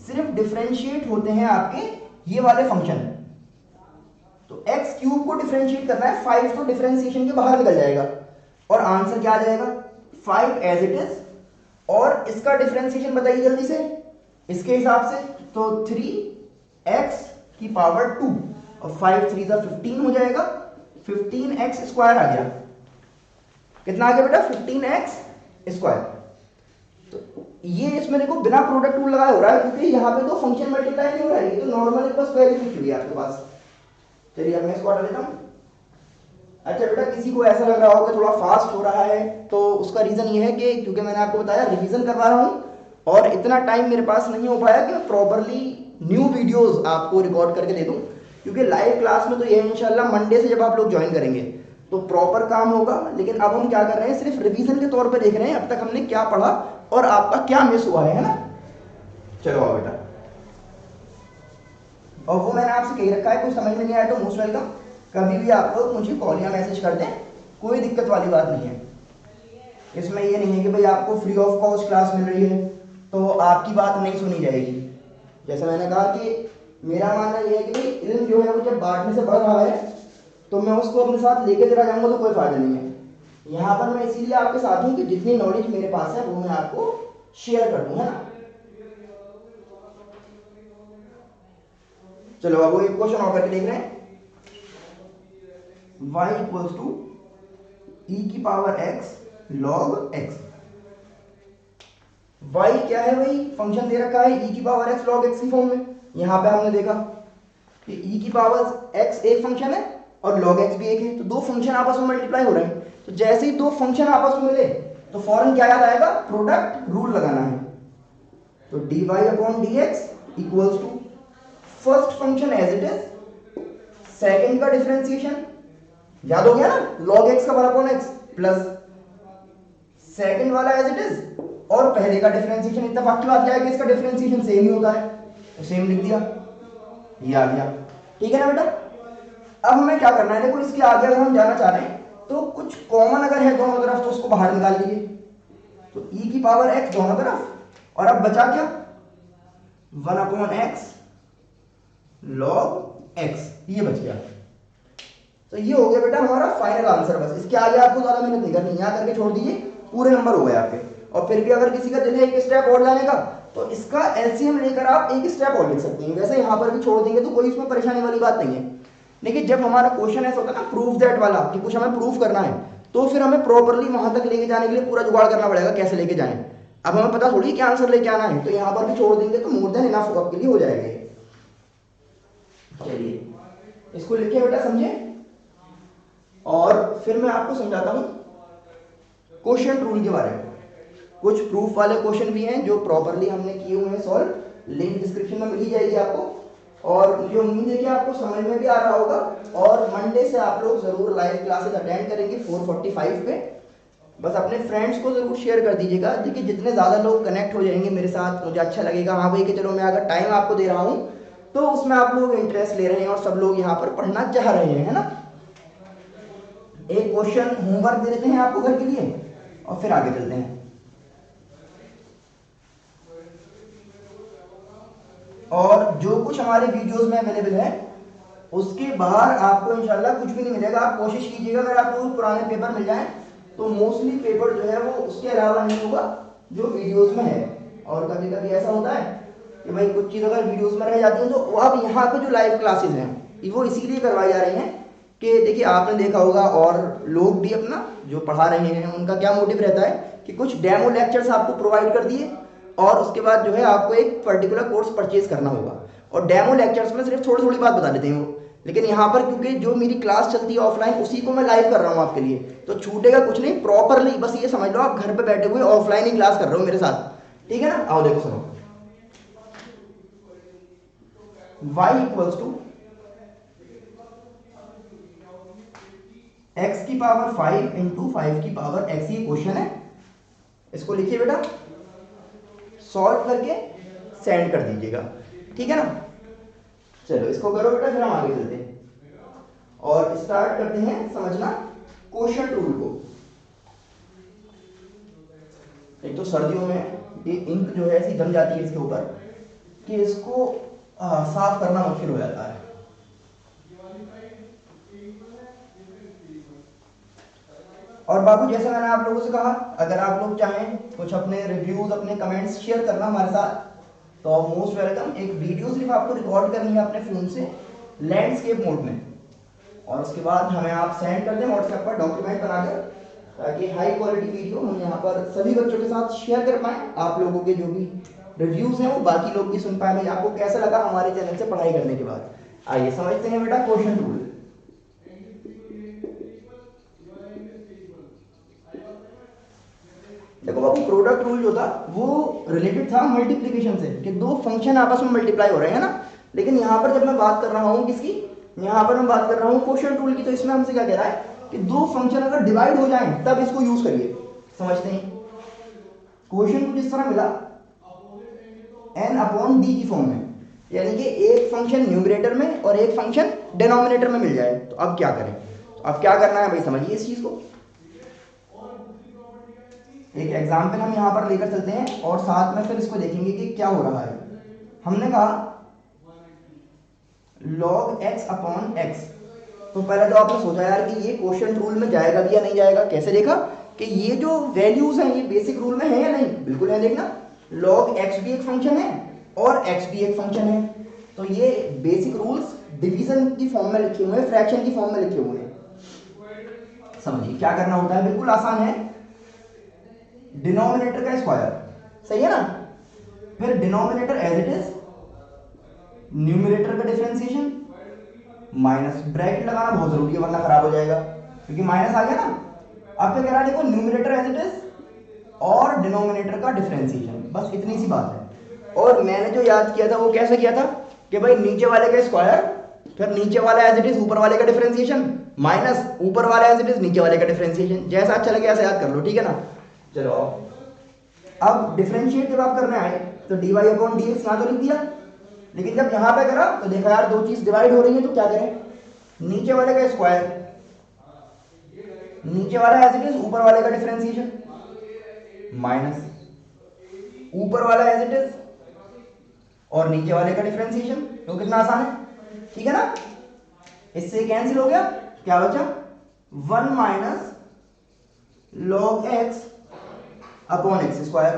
सिर्फ डिफरेंशिएट होते हैं आपके ये वाले फंक्शन। तो x क्यूब को डिफरेंशिएट करना है, 5 तो डिफरेंशिएशन के बाहर निकल जाएगा और आंसर क्या आ जाएगा 5 एज इट इज। और इसका डिफरेंशिएशन बताइए जल्दी से इसके हिसाब से, तो 3x की पावर 2 और 5 3 15 हो जाएगा, 15x स्क्वायर आ गया। कितना आ गया बेटा 15x स्क्वायर। तो ये इसमें देखो बिना प्रोडक्ट रूल लगाए हो रहा है, क्योंकि यहाँ पे तो फंक्शन मल्टीप्लाई नहीं हो रहा है, ये तो नॉर्मल बस वेरीफाई हुई है आपके पास। चलिए अब मैं इसको हटा देता हूँ। अच्छा बेटा, किसी को ऐसा लग रहा होगा थोड़ा फास्ट हो रहा है, तो उसका रीज़न ये है कि क्योंकि मैंने आपको बताया रिवीजन करवा रहा हूँ और इतना टाइम मेरे पास नहीं हो पाया कि मैं प्रॉपरली न्यू वीडियोस आपको रिकॉर्ड करके दे दूँ। क्योंकि लाइव क्लास में तो ये इंशाल्लाह मंडे से जब आप लोग ज्वाइन करेंगे तो प्रॉपर काम होगा, लेकिन अब हम क्या कर रहे हैं, सिर्फ रिवीजन के तौर पर देख रहे हैं अब तक हमने क्या पढ़ा और आपका क्या मिस हुआ है ना। चलो आओ बेटा, और वो मैंने आपसे कही रखा है, कुछ समझ में नहीं आया तो मोस्ट वेलकम, कभी भी आप लोग मुझे कॉल या मैसेज कर दें, कोई दिक्कत वाली बात नहीं है। इसमें ये नहीं है कि भाई आपको फ्री ऑफ कॉस्ट क्लास मिल रही है तो आपकी बात नहीं सुनी जाएगी। जैसा मैंने कहा कि मेरा मानना यह है कि भाई इल्म जो है वो जब बांटने से बढ़ रहा है तो मैं उसको अपने साथ लेके चला जाऊंगा तो कोई फायदा नहीं है। यहाँ पर मैं इसीलिए आपके साथ हूँ कि जितनी नॉलेज मेरे पास है वो मैं आपको शेयर कर दूँ, है ना। चलो अब वो एक क्वेश्चन और करके देख रहे हैं। y इक्वल्स टू ई की power x log x। y क्या है भाई, फंक्शन दे रखा है e की पावर x log x की फॉर्म में। यहां पे हमने देखा कि e की पावर x एक फंक्शन है और log x भी एक है, तो दो फंक्शन आपस में मल्टीप्लाई हो रहे हैं। तो जैसे ही दो फंक्शन आपस में मिले तो फौरन क्या याद आएगा, प्रोडक्ट रूल लगाना है। तो dy upon dx equals to first function as it is, second का डिफरेंशिएशन याद हो गया ना, log x का one upon x plus second वाला एज इट इज और पहले का डिफरेंशिएशन। इत्तेफाक की बात क्या है कि इसका डिफरेंशिएशन सेम ही होता है तो सेम लिख दिया, ये आ गया। ठीक है ना बेटा। अब हमें क्या करना है, देखो इसके आगे अगर हम जाना चाह रहे हैं तो कुछ कॉमन अगर है दोनों तरफ तो उसको बाहर निकाल लीजिए। तो e की पावर x दोनों तरफ और अब बचा क्या, one upon x log x, ये बच गया। तो ये हो गया बेटा हमारा फाइनल आंसर। बस इसके आगे आपको ज्यादा मेहनत नहीं करनी, यहाँ करके छोड़ दीजिए, पूरे नंबर हो गए आपके। और फिर भी अगर किसी का दिल है एक स्टेप और जाने का तो इसका एलसीएम लेकर आप एक स्टेप और लिख सकते हैं। वैसे यहाँ पर भी छोड़ देंगे तो कोई इसमें परेशानी वाली बात नहीं है। लेकिन जब हमारा क्वेश्चन ऐसा होता है ना प्रूफ दैट वाला, कि कुछ हमें प्रूफ करना है, तो फिर हमें प्रॉपरली वहां तक लेके जाने के लिए पूरा जुगाड़ करना पड़ेगा कैसे लेके जाएं। अब हमें पता थोड़ी क्या आंसर लेके आना है, तो यहाँ पर भी छोड़ देंगे तो मोर देन इनफ आपके लिए हो जाएगा। चलिए इसको लिखे बेटा, समझे। और फिर मैं आपको समझाता हूं क्वेश्चन रूल के बारे में। कुछ प्रूफ वाले क्वेश्चन भी हैं जो प्रॉपरली हमने किए हुए हैं सॉल्व, लिंक डिस्क्रिप्शन में मिल ही जाएगी आपको। और मुझे उम्मीद है कि आपको समझ में भी आ रहा होगा। और मंडे से आप लोग जरूर लाइव क्लासेस अटेंड करेंगे 4:45 पे। बस अपने फ्रेंड्स को जरूर शेयर कर दीजिएगा। देखिए जितने ज़्यादा लोग कनेक्ट हो जाएंगे मेरे साथ मुझे अच्छा लगेगा। हाँ भाई कि चलो मैं अगर टाइम आपको दे रहा हूँ तो उसमें आप लोग इंटरेस्ट ले रहे हैं और सब लोग यहाँ पर पढ़ना चाह रहे हैं, है ना। एक क्वेश्चन होमवर्क दे देते हैं आपको घर के लिए और फिर आगे चलते हैं। और जो कुछ हमारे वीडियोस में अवेलेबल है उसके बाहर आपको इंशाल्लाह कुछ भी नहीं मिलेगा। आप कोशिश कीजिएगा अगर आपको पुराने पेपर मिल जाए तो मोस्टली पेपर जो है वो उसके अलावा नहीं होगा जो वीडियोस में है। और कभी कभी ऐसा होता है कि भाई कुछ चीज़ अगर वीडियोस में रह जाती है तो अब यहाँ पे जो लाइव क्लासेस हैं वो इसीलिए करवाई जा रही हैं कि देखिए आपने देखा होगा और लोग भी अपना जो पढ़ा रहे हैं उनका क्या मोटिव रहता है कि कुछ डेमो लेक्चर्स आपको प्रोवाइड कर दिए और उसके बाद जो है आपको एक पर्टिकुलर कोर्स परचेज करना होगा। और डेमो लेक्चर्स में सिर्फ थोड़ी थोड़ी बात बता देते हैं वो। लेकिन यहाँ पर क्योंकि जो मेरी क्लास चलती है ऑफलाइन उसी को मैं लाइव कर रहा हूँ आपके लिए, तो छूटेगा कुछ नहीं। प्रॉपरली बस ये समझ लो आप घर पे बैठे हुए ऑफलाइन ही क्लास कर रहे हो मेरे साथ, ठीक है ना। आओ देखो सुनो, y इक्वल्स टू x की पावर 5 इंटू 5 की पावर x, ये क्वेश्चन है। इसको लिखिए बेटा, सॉल्व करके सेंड कर दीजिएगा, ठीक है ना। चलो इसको करो बेटा, फिर हम आगे चलते हैं और स्टार्ट करते हैं समझना क्वेश्चन रूल को। एक तो सर्दियों में ये इंक जो है ऐसी जम जाती है इसके ऊपर कि इसको साफ करना मुश्किल हो जाता है। और बाबू जैसे मैंने आप लोगों से कहा, अगर आप लोग चाहें कुछ अपने रिव्यूज अपने कमेंट्स शेयर करना हमारे साथ तो मोस्ट वेलकम। एक वीडियो सिर्फ आपको रिकॉर्ड करनी है अपने फ़ोन से लैंडस्केप मोड में, और उसके बाद हमें आप सेंड कर दें व्हाट्सएप पर डॉक्यूमेंट बनाकर, ताकि हाई क्वालिटी वीडियो हम यहाँ पर सभी बच्चों के साथ शेयर कर पाएँ। आप लोगों के जो भी रिव्यूज़ हैं वो बाकी लोग भी सुन पाए, भाई आपको कैसा लगा हमारे चैनल से पढ़ाई करने के बाद। आइए समझते हैं बेटा क्वेश्चन रूल। देखो बाबू, प्रोडक्ट रूल जो था वो रिलेटेड था मल्टीप्लिकेशन से, कि दो फंक्शन आपस में मल्टीप्लाई हो रहे हैं ना। लेकिन यहाँ पर जब मैं बात कर रहा हूँ किसकी, यहाँ पर मैं बात कर रहा हूँ क्वोशिएंट रूल की, तो इसमें हमसे क्या कह रहा है कि दो फंक्शन अगर डिवाइड हो जाएं तब इसको यूज करिए। समझते हैं? क्वोशिएंट को जिस तरह मिला n अपॉन डी की फॉर्म में, यानी कि एक फंक्शन न्यूमरेटर में और एक फंक्शन डिनोमिनेटर में मिल जाए, तो अब क्या करें? तो अब क्या करना है भाई, समझिए इस चीज को। एक एग्जाम्पल हम यहाँ पर लेकर चलते हैं और साथ में फिर इसको देखेंगे कि क्या हो रहा है। हमने कहा log x अपॉन x, तो पहले तो आपने सोचा यार कि ये क्वोशिएंट रूल में जाएगा भी या नहीं जाएगा। कैसे देखा कि ये जो वैल्यूज हैं ये बेसिक रूल में है या नहीं? बिल्कुल है। देखना, log x भी एक फंक्शन है और x भी एक फंक्शन है, तो ये बेसिक रूल्स डिवीजन की फॉर्म में लिखे हुए हैं, फ्रैक्शन की फॉर्म में लिखे हुए हैं। समझिए क्या करना होता है, बिल्कुल आसान है। डिनोमिनेटर का स्क्वायर, सही है ना, फिर denominator as it is, numerator का डिफरेंशिएशन, माइनस ब्रैकेट लगाना बहुत जरूरी है वरना खराब हो जाएगा, क्योंकि माइनस आ गया ना। अब क्या कह रहा है, देखो न्यूमरेटर एज इट इज और डिनोमिनेटर का डिफरेंशिएशन, बस इतनी सी बात है। और मैंने जो याद किया था वो कैसे किया था कि भाई नीचे वाले का स्क्वायर, फिर नीचे वाला एज इट इज ऊपर वाले का डिफरेंशिएशन, माइनस ऊपर वाला एज इट इज नीचे वाले का डिफरेंशिएशन। जैसा अच्छा लगे ऐसे याद कर लो, ठीक है ना। चलो अब डिफरेंशिएट जब आप करने आए तो dy अपॉन dx यहाँ तो लिख दिया, लेकिन जब यहाँ पे करा तो देखा यार दो चीज डिवाइड हो रही है, तो क्या करें, नीचे वाले का स्क्वायर, नीचे वाला एज इट इज ऊपर वाले का डिफरेंशिएशन, माइनस ऊपर वाला एज इट इज और नीचे वाले का डिफरेंशिएशन। तो कितना आसान है, ठीक है ना। इससे कैंसिल हो गया, क्या बचा, 1 minus log x upon x square.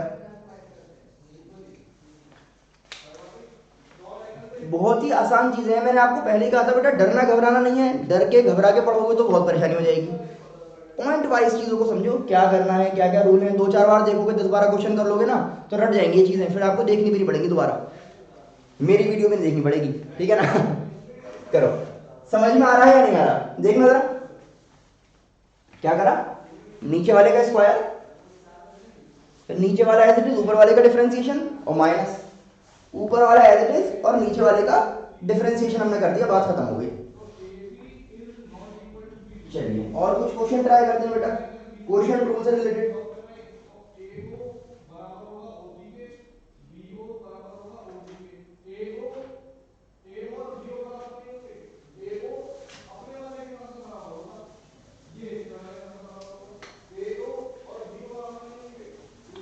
बहुत ही आसान चीज है, मैंने आपको पहले ही कहा था बेटा डरना घबराना नहीं है, डर के घबरा के पढ़ोगे तो बहुत परेशानी हो जाएगी। पॉइंट वाइज चीजों को समझो, क्या करना है, क्या क्या रूल है। 2-4 बार देखोगे, 10-12 क्वेश्चन कर लोगे ना तो रट जाएंगी ये चीजें, फिर आपको देखनी भी नहीं पड़ेगी दोबारा, मेरी वीडियो में देखनी पड़ेगी, ठीक है ना। करो, समझ में आ रहा है या नहीं आ रहा, देखना जरा। क्या करा, नीचे वाले का स्क्वायर, फिर नीचे वाला एज इट इज ऊपर वाले का डिफरेंशिएशन और माइनस ऊपर वाला एज इट इज और नीचे वाले का डिफरेंशिएशन हमने कर दिया, बात खत्म हो गई। चलिए और कुछ क्वेश्चन ट्राई करते हैं बेटा, क्वेश्चन रूल से रिलेटेड।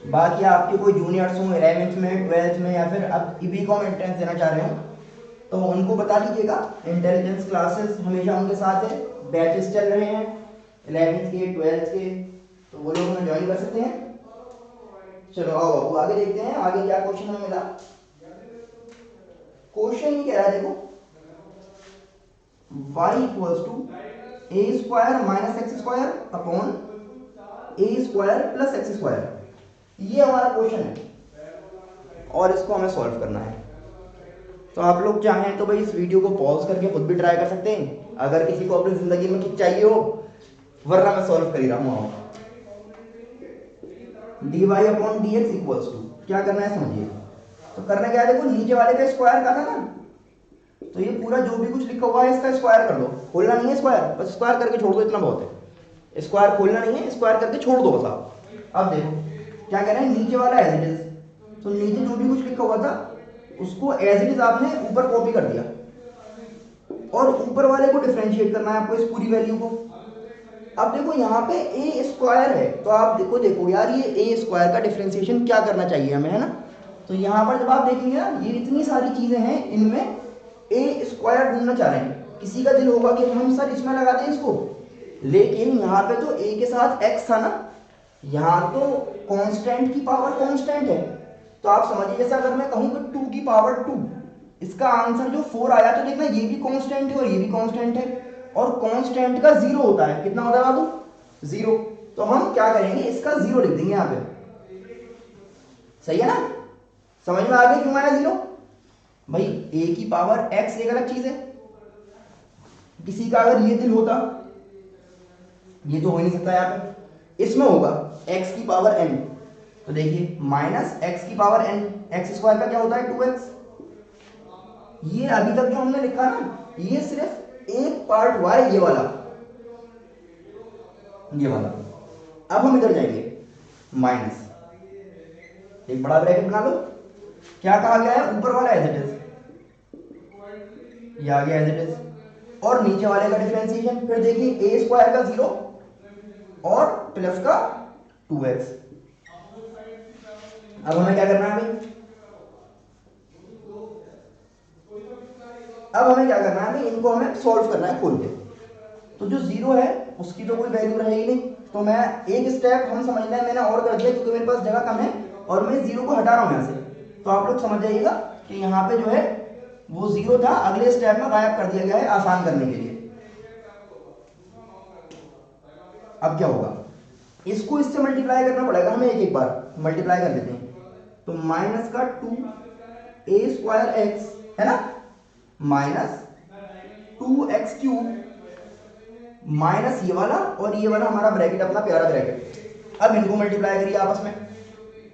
बाकी आपके कोई जूनियर्स हो 11th में 12th में या फिर अब बीकॉम एंट्रेंस देना चाह रहे हो तो उनको बता दीजिएगा, इंटेलिजेंस क्लासेस हमेशा उनके साथ है, बैचेस चल रहे हैं 11th के 12th के, तो वो लोग उन्हें ज्वाइन कर सकते हैं। चलो आओ बाबू आगे देखते हैं, आगे क्या क्वेश्चन हमें मिला। क्वेश्चन ये कह रहा है, देखो y equals to a square minus x square upon a square plus x square, ये हमारा क्वेश्चन है और इसको हमें सॉल्व करना है। तो आप लोग चाहें तो भाई इस वीडियो को पॉज करके खुद भी ट्राई कर सकते हैं, अगर किसी को अपनी जिंदगी में किक चाहिए हो, वरना मैं सॉल्व कर ही रहा हूँ। dy upon dx equals to, क्या करना है समझिए। तो करना क्या है, देखो नीचे वाले का स्क्वायर का था ना, तो ये पूरा जो भी कुछ लिखा हुआ है इसका स्क्वायर कर दो, खोलना नहीं है स्क्वायर, बस स्क्वायर करके छोड़ दो, इतना बहुत है। स्क्वायर खोलना नहीं है, स्क्वायर करके छोड़ दो बस आप। अब देखो क्या कह रहे हैं, नीचे वाला एज इट इज, तो नीचे जो भी कुछ लिखा हुआ था उसको एज इट इज आपने ऊपर कॉपी कर दिया और ऊपर वाले को डिफरेंशिएट करना है आपको इस पूरी वैल्यू को। अब देखो यहाँ पे ए स्क्वायर है, तो आप देखो यार ये ए स्क्वायर का डिफरेंशिएशन क्या करना चाहिए हमें, है ना। तो यहाँ पर जब आप देखेंगे ना, ये इतनी सारी चीजें हैं, इनमें ए स्क्वायर ढूंढना चाह रहे हैं। किसी का दिल होगा कि हम सर इसमें लगा दें इसको, लेकिन यहाँ पे तो ए के साथ एक्स था ना, यहाँ तो कांस्टेंट की पावर कांस्टेंट है, तो आप समझिए जैसे अगर मैं कहूँ कि 2 की पावर 2, इसका आंसर जो 4 आया, तो देखना ये भी कांस्टेंट है और ये भी कांस्टेंट है, और कांस्टेंट का 0 होता है, कितना होता है बाबू, 0। तो हम क्या करेंगे, इसका 0 लिख देंगे यहाँ पे, सही है ना। समझ में आ गया क्यों आया 0? भाई a की पावर x एक अलग चीज है, किसी का अगर ये दिल होता, ये तो हो ही नहीं सकता यहाँ पे, इसमें होगा x की पावर n, तो देखिए माइनस एक्स की पावर एन, एक्स स्क्वायर का क्या होता है 2x। ये अभी तक जो हमने लिखा ना, ये सिर्फ एक पार्ट हुआ है, ये वाला। अब हम इधर जाएंगे, माइनस एक बड़ा ब्रैकेट बना लो। क्या कहा गया है, ऊपर वाला एज इट इज, ये आ गया एज इट इज, और नीचे वाले का डिफरेंशिएशन। फिर देखिए ए स्क्वायर का 0 और प्लस का 2x। अब हमें क्या करना है भाई, इनको हमें सॉल्व करना है खोल के। तो जो 0 है उसकी तो कोई वैल्यू रहेगी नहीं, तो मैं एक स्टेप हम समझना है मैंने और कर दिया, क्योंकि मेरे पास जगह कम है और मैं 0 को हटा रहा हूं यहां से। तो आप लोग समझ जाइएगा कि यहाँ पे जो है वो 0 था, अगले स्टेप में गायब कर दिया गया है आसान करने के लिए। अब क्या होगा, इसको इससे मल्टीप्लाई करना पड़ेगा हमें, एक बार मल्टीप्लाई कर देते हैं। तो माइनस का 2a स्क्वायर एक्स है ना, माइनस 2x क्यूब, माइनस ये वाला और ये वाला हमारा ब्रैकेट, अपना प्यारा ब्रैकेट। अब इनको मल्टीप्लाई करिए आपस में,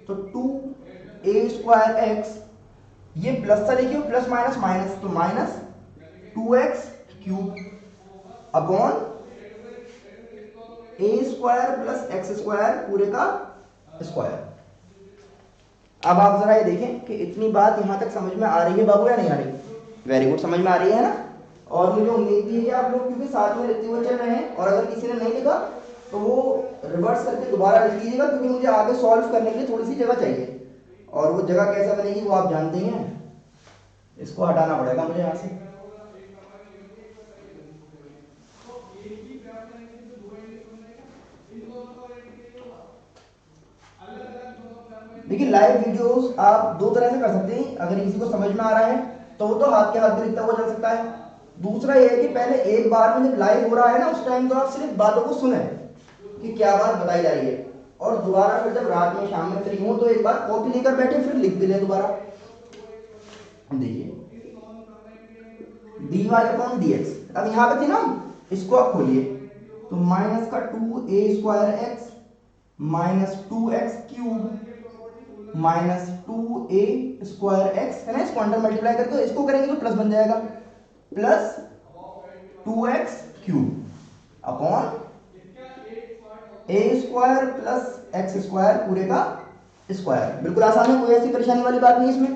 तो 2a स्क्वायर एक्स, ये प्लस था देखिए, प्लस माइनस माइनस, तो minus 2x cube upon a square plus x square पूरे का स्क्वायर। अब आप जरा ये देखें कि इतनी बात यहां तक समझ में आ रही है बाबू या नहीं आ रही? वेरी गुड, समझ में आ रही है ना। और मुझे उम्मीद भी है कि आप लोग क्योंकि साथ में लिखते हुए चल रहे हैं, और अगर किसी ने नहीं लिखा तो वो रिवर्स करके दोबारा लिख लीजिएगा, क्योंकि मुझे आगे सॉल्व करने के लिए थोड़ी सी जगह चाहिए, और वो जगह कैसे बनेगी वो आप जानते ही हैं। इसको हटाना पड़ेगा मुझे यहाँ से। देखिए लाइव वीडियोस आप दो तरह से कर सकते हैं, अगर किसी को समझ में आ रहा है तो वो तो हाथ के हाथ भी लिखता हुआ चल सकता है। दूसरा ये है कि पहले एक बार में जब लाइव हो रहा है ना, उस टाइम तो आप सिर्फ बातों को सुने कि क्या बात बताई जा रही है, और दोबारा फिर जब रात में शाम में फ्री हो तो एक बार कॉपी लेकर बैठे, फिर लिख भी ले दोबारा। देखिए dy अपॉन dx, अब यहाँ पे थी ना, इसको आप खोलिए, तो माइनस का 2a square x minus 2x cube minus 2a square x है ना, इसको अंडर मल्टीप्लाई करके इसको करेंगे तो प्लस बन जाएगा, plus 2x cube upon a square plus x square पूरे का स्क्वायर। बिल्कुल आसान है, कोई ऐसी परेशानी वाली बात नहीं इसमें।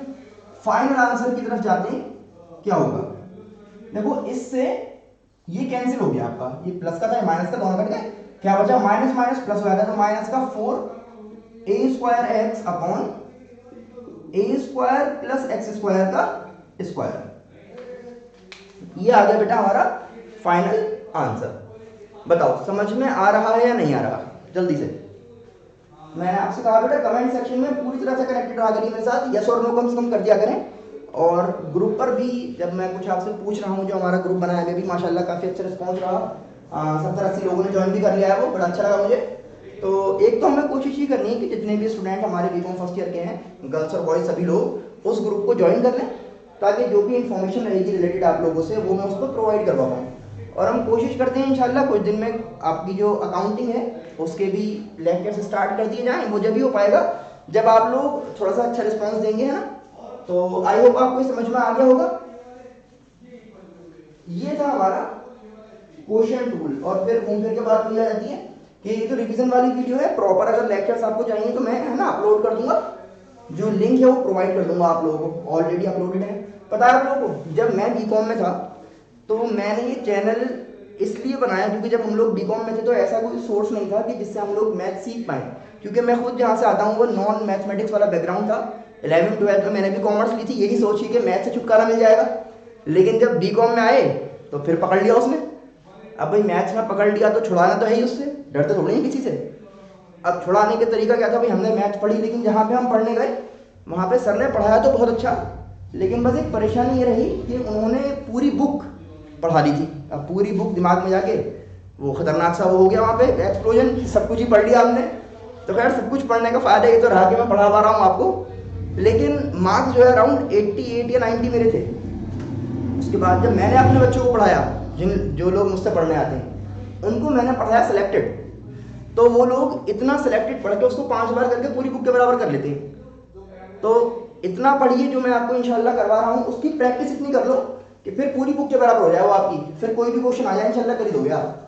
फाइनल आंसर की तरफ जाते हैं, क्या होगा देखो, इससे ये कैंसिल हो गया आपका, ये प्लस का था माइनस का, दोनों कट गए, क्या बचा माइनस माइनस प्लस हो जाता है, तो माइनस का 4a square x upon a square plus x square का स्क्वायर। ये आ गया बेटा हमारा फाइनल आंसर। बताओ समझ में आ रहा है या नहीं आ रहा, जल्दी से। मैंने आपसे कहा बेटा कमेंट सेक्शन में पूरी तरह से कनेक्टेड रहा करिए मेरे साथ, यस और नो कम से कम कर दिया करें। और ग्रुप पर भी जब मैं कुछ आपसे पूछ रहा हूँ, जो हमारा ग्रुप बनाया है, भी माशाल्लाह काफ़ी अच्छा रिस्पॉन्स रहा, 70-80 लोगों ने ज्वाइन भी कर लिया है, वो बड़ा अच्छा लगा मुझे। तो एक तो हमें कोशिश ही करनी है कि जितने भी स्टूडेंट हमारे बीकॉम फर्स्ट ईयर के हैं, गर्ल्स और बॉयज़ सभी लोग उस ग्रुप को ज्वाइन कर लें, ताकि जो भी इन्फॉर्मेशन रहेगी रिलेटेड आप लोगों से वो मैं उसको प्रोवाइड करवा पाऊँ। और हम कोशिश करते हैं इंशाल्लाह कुछ दिन में आपकी जो अकाउंटिंग है उसके भी लेक्चर्स स्टार्ट कर दिए जाएँ। वो जब भी हो पाएगा जब आप लोग थोड़ा सा अच्छा रिस्पॉन्स देंगे, है ना। तो आई होप आपको समझ में आ गया होगा। ये था हमारा क्वेश्चन टूल। और फिर घूम फिर के बात की जाती है कि ये तो रिवीजन वाली वीडियो है, प्रॉपर अगर लेक्चर्स आपको चाहिए तो मैं है ना अपलोड कर दूंगा, जो लिंक है वो प्रोवाइड कर दूंगा आप लोगों को, ऑलरेडी अपलोडेड है। पता है आप लोगों को, जब मैं बीकॉम में था तो मैंने ये चैनल इसलिए बनाया क्योंकि जब हम लोग बीकॉम में थे तो ऐसा कोई सोर्स नहीं था कि जिससे हम लोग मैथ सीख पाएँ, क्योंकि मैं खुद जहाँ से आता हूँ वो नॉन मैथमेटिक्स वाला बैकग्राउंड था। 11th-12th में मैंने भी कॉमर्स ली थी, यही सोची कि मैथ से छुटकारा मिल जाएगा, लेकिन जब बीकॉम में आए तो फिर पकड़ लिया उसने। अब भाई मैथ्स में पकड़ लिया तो छुड़ाना तो है ही, उससे डरते थोड़ी नहीं किसी से। अब छुड़ाने का तरीका क्या था भाई, हमने मैथ पढ़ी, लेकिन जहाँ पे हम पढ़ने गए वहाँ पे सर ने पढ़ाया तो बहुत अच्छा, लेकिन बस एक परेशानी ये रही कि उन्होंने पूरी बुक पढ़ा दी थी। अब पूरी बुक दिमाग में जाके वो खतरनाक सा वो हो गया, वहाँ पे एक्सप्लोजन, सब कुछ ही पढ़ लिया हमने। तो खैर सब कुछ पढ़ने का फ़ायदा ये तो रहा कि मैं पढ़ा पा रहा हूँ आपको, लेकिन मार्क्स जो है अराउंड 88 या 90 मेरे थे। उसके बाद जब मैंने अपने बच्चों को पढ़ाया, जो लोग मुझसे पढ़ने आते हैं उनको मैंने पढ़ाया सिलेक्टेड, तो वो लोग इतना सिलेक्टेड पढ़ के उसको 5 बार करके पूरी बुक के बराबर कर लेते हैं। तो इतना पढ़िए जो मैं आपको इंशाल्लाह करवा रहा हूँ, उसकी प्रैक्टिस इतनी कर लो कि फिर पूरी बुक के बराबर हो जाए वो आपकी, फिर कोई भी क्वेश्चन आ जाए इंशाल्लाह कर ही दोगे आप।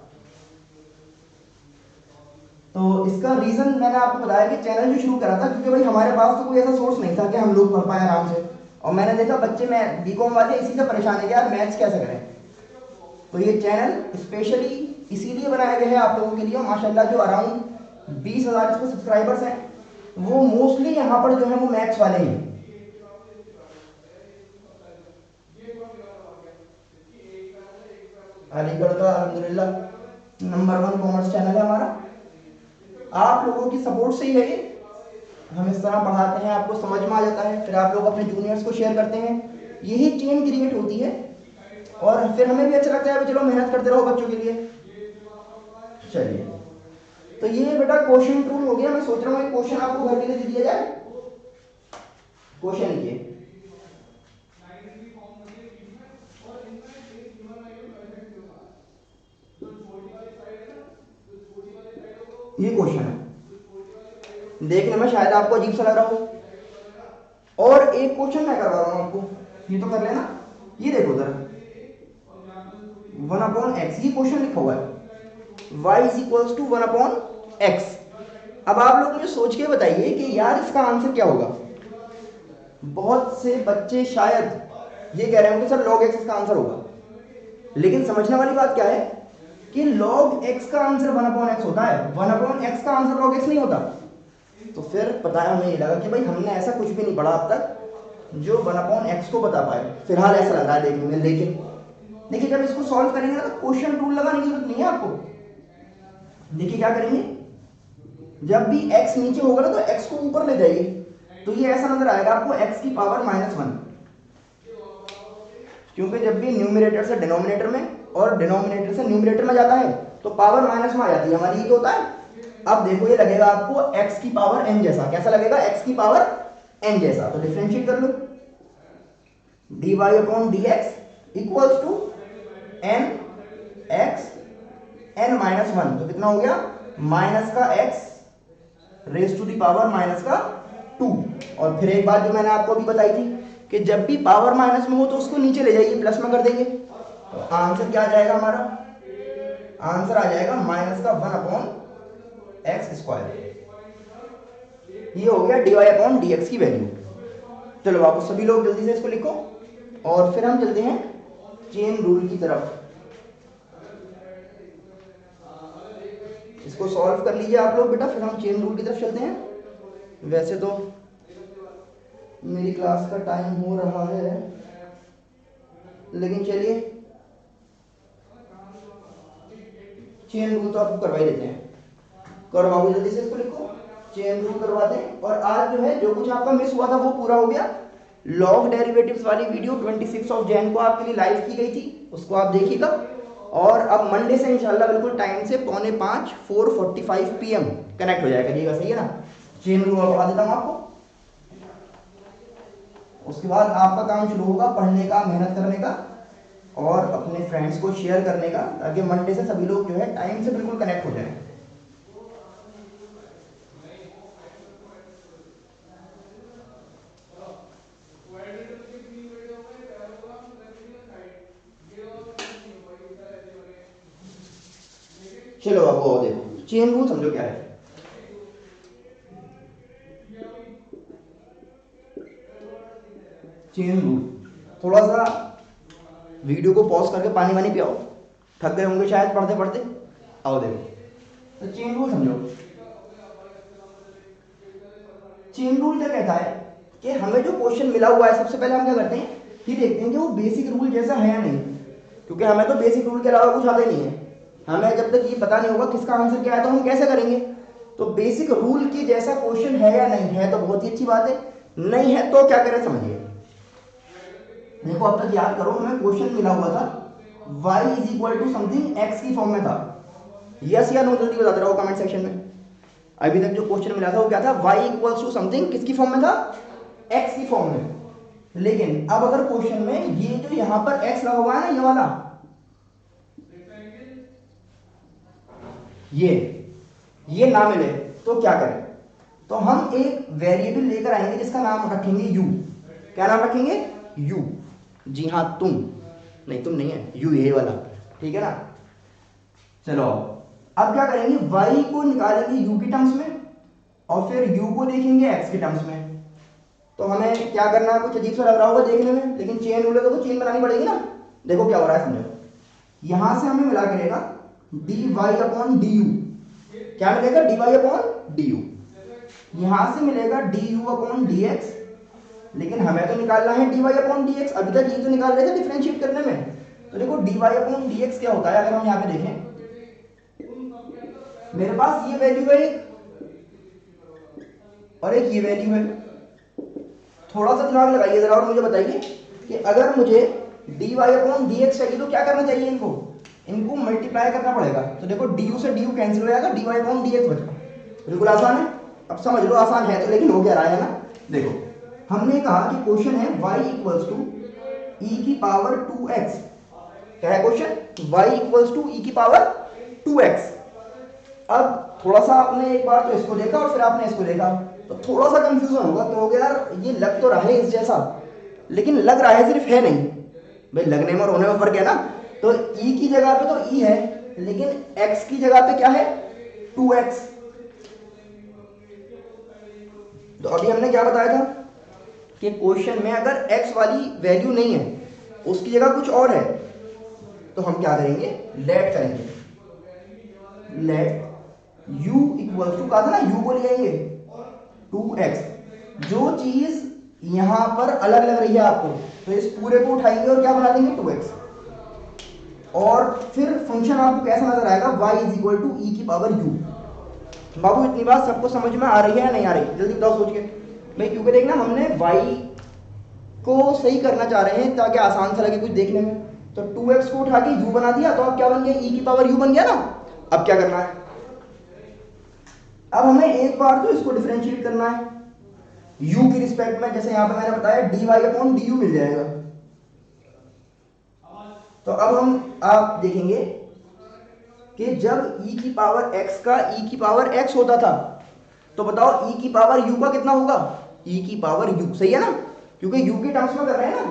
तो इसका रीजन मैंने आपको बताया कि चैनल जो शुरू करा था, क्योंकि भाई हमारे पास तो कोई ऐसा सोर्स नहीं था कि हम लोग पढ़ पाए आराम से, और मैंने देखा बच्चे में बीकॉम वाले इसी से परेशान है कि यार मैथ्स कैसे करें। तो ये चैनल स्पेशली इसीलिए बनाया गया है आप लोगों के लिए। माशाल्लाह जो अराउंड 20,000 इस पर सब्सक्राइबर्स हैं, वो मोस्टली यहाँ पर जो है वो मैथ्स वाले हैं। अलीगढ़ का अल्हम्दुलिल्लाह नंबर 1 कॉमर्स चैनल है हमारा। आप लोगों की सपोर्ट से ही है ये, हम इस तरह पढ़ाते हैं, आपको समझ में आ जाता है, फिर आप लोग अपने जूनियर्स को शेयर करते हैं, यही चेन क्रिएट होती है, और फिर हमें भी अच्छा लगता है चलो मेहनत करते रहो बच्चों के लिए। चलिए, तो ये बेटा क्वेश्चन टूल हो गया। मैं सोच रहा हूँ एक क्वेश्चन आपको घर के लिए दे दिया जाए। क्वेश्चन ये क्वेश्चन है, देखने में शायद आपको अजीब सा लग रहा हो। और एक क्वेश्चन मैं करवा रहा हूँ आपको, ये तो कर लेना। ये देखो जरा, 1/x, ये क्वेश्चन लिखा हुआ है y = 1/x। अब आप लोग मुझे सोच के बताइए कि यार इसका आंसर क्या होगा। बहुत से बच्चे शायद ये कह रहे होंगे सर log x इसका आंसर होगा, लेकिन समझने वाली बात क्या है कि log x का आंसर 1/x होता है, 1/x का आंसर log x नहीं होता। तो फिर पता है हमें ये लगा कि भाई हमने ऐसा कुछ भी नहीं पढ़ा अब तक जो 1/x को बता पाए, फिलहाल ऐसा लग रहा है देखने में। लेकिन देखिए जब इसको सॉल्व करेंगे ना तो क्वेश्चन टूल लगाने की जरूरत नहीं है आपको। देखिए क्या करेंगे, जब भी x नीचे होगा ना तो x को ऊपर ले जाइए, तो ये ऐसा नजर आएगा आपको x की पावर -1, क्योंकि जब भी न्यूमरेटर से डिनोमिनेटर में और डिनोमिनेटर से न्यूमरेटर में जाता है तो पावर माइनस में आ जाती है हमारी, ये होता है। अब देखो ये लगेगा आपको x की पावर n जैसा। कैसा लगेगा? x की पावर n जैसा। तो डिफरेंशिएट कर लो, dy/dx equals to nx n-1। तो कितना हो गया? माइनस का x raise to the power minus का 2। और फिर एक बात जो मैंने आपको अभी बताई थी कि जब भी पावर माइनस में हो तो उसको नीचे ले जाइए, प्लस में कर देंगे। तो आंसर क्या आ जाएगा हमारा? आंसर आ जाएगा माइनस का 1/x²। ये हो गया dy/dx की वैल्यू। चलो आप सभी लोग जल्दी से इसको लिखो और फिर हम चलते हैं चेन रूल की तरफ। इसको सॉल्व कर लीजिए आप लोग बेटा, फिर हम चेन रूल की तरफ चलते हैं। वैसे तो मेरी क्लास का टाइम हो रहा है, लेकिन चलिए चेन रूल तो आपको करवा ही देते हैं। करो बाबू जल्दी से इसको लिखो, चेन रूल करवा दें। और आज जो है जो कुछ आपका मिस हुआ था वो पूरा हो गया। लॉग डेरिवेटिव्स वाली वीडियो 26 जैन को आपके लिए लाइव की गई थी, उसको आप देखिएगा। और अब मंडे से इंशाल्लाह बिल्कुल टाइम से 4:45 4:45 PM कनेक्ट हो जाएगा, करिएगा, सही है ना। चेन रूल पढ़ा देता हूँ आपको, उसके बाद आपका काम शुरू होगा पढ़ने का, मेहनत करने का और अपने फ्रेंड्स को शेयर करने का, ताकि मंडे से सभी लोग जो है टाइम से बिल्कुल कनेक्ट हो जाए। चलो अब वो देखो चेन रूल समझो क्या है। चेन रूल, थोड़ा सा वीडियो को पॉज करके पानी वानी पियाओ, थक गए होंगे शायद पढ़ते पढ़ते। आओ देखो, तो चेन रूल समझो। चेन रूल क्या कहता है कि हमें जो क्वेश्चन मिला हुआ है, सबसे पहले हम क्या करते हैं कि देखते हैं कि वो बेसिक रूल जैसा है या नहीं, क्योंकि हमें तो बेसिक रूल के अलावा कुछ आता ही नहीं है। हमें जब तक ये पता नहीं होगा किसका आंसर क्या है तो हम कैसे करेंगे। तो बेसिक रूल की जैसा क्वेश्चन है या नहीं है तो बहुत ही अच्छी बात है, नहीं है तो क्या करें समझिए। देखो अब तक याद करो, हमें क्वेश्चन मिला हुआ था y = समथिंग x की फॉर्म में था। यस या नो जल्दी बताते रहो कमेंट सेक्शन में। अभी तक जो क्वेश्चन मिला था वो क्या था? y = समथिंग किसकी फॉर्म में था? x की फॉर्म में। लेकिन अब अगर क्वेश्चन में ये जो यहां पर x लगा हुआ है ना, ये वाला, ये ये ना मिले तो क्या करें? तो हम एक वेरिएबल लेकर आएंगे जिसका नाम रखेंगे यू। क्या नाम रखेंगे? यू। जी हाँ, तुम नहीं, तुम नहीं है, यू ये वाला, ठीक है ना। चलो अब क्या करेंगे, y को निकालेंगे u की टर्म्स में और फिर u को देखेंगे x के टर्म्स में। तो हमें क्या करना है, कुछ अजीब सा लग रहा होगा देखने में, लेकिन चेन रूल है तो चेन बनानी पड़ेगी ना। देखो क्या हो रहा है, समझो। यहां से हमें मिला करेगा dy अपॉन डी यू। क्या मिलेगा? dy upon D you. यहां से मिलेगा du अपॉन डी एक्स, लेकिन हमें तो निकालना है dy अपॉन डी एक्स। अभी तक ये तो निकाल रहे थे डिफरेंशिएट करने में। तो देखो dy अपॉन डी एक्स क्या होता है, अगर हम यहाँ पे देखें, मेरे पास ये वैल्यू है एक और एक ये वैल्यू है। थोड़ा सा दिमाग लगाइए जरा और मुझे बताइए कि अगर मुझे dy अपॉन डी एक्स चाहिए तो क्या करना चाहिए? इनको मल्टीप्लाई करना पड़ेगा। तो देखो du से du कैंसिल हो जाएगा, dy अपॉन डी एक्स बचेगा। बिल्कुल आसान है। अब समझ लो आसान है तो, लेकिन हो क्या रहा है ना। देखो हमने कहा कि क्वेश्चन है y इक्वल्स टू ई की पावर 2x। क्या है क्वेश्चन? y इक्वल्स टू ई की पावर 2x। अब थोड़ा सा आपने एक बार तो इसको देखा और फिर आपने इसको देखा, तो थोड़ा सा कंफ्यूजन होगा तो यार ये लग तो रहा है इस जैसा, लेकिन लग रहा है सिर्फ है नहीं। भाई लगने में और होने में फर्क है ना। तो e की जगह पे तो e है, लेकिन x की जगह पे क्या है? 2x। तो अभी हमने क्या बताया था कि क्वेश्चन में अगर x वाली वैल्यू नहीं है, उसकी जगह कुछ और है, तो हम क्या करेंगे? लेट करेंगे। लेट u इक्वल टू, कहा था ना u को ले आएंगे 2x। जो चीज यहां पर अलग लग रही है आपको, तो इस पूरे को उठाएंगे और क्या बना देंगे? 2x। और फिर फंक्शन आपको कैसा नजर आएगा? y इज इक्वल टू ई की पावर u। बाबू इतनी बात सबको समझ में आ रही है या नहीं आ रही? जल्दी बताओ सोच के भाई, क्योंकि देखना हमने y को सही करना चाह रहे हैं ताकि आसान सा लगे कुछ देखने में। तो 2x को उठा के u बना दिया, तो अब क्या बन गया? e की पावर u बन गया ना। अब क्या करना है? अब हमें एक बार तो इसको डिफरेंशिएट करना है u की रिस्पेक्ट में। जैसे यहां पे मैंने बताया dy अपॉन डी यू मिल जाएगा। तो अब आप देखेंगे कि जब e की पावर x का e की पावर x होता था, तो बताओ e की पावर u का कितना होगा? e की पावर u, सही है ना, क्योंकि u के टर्म्स में कर रहे हैं ना।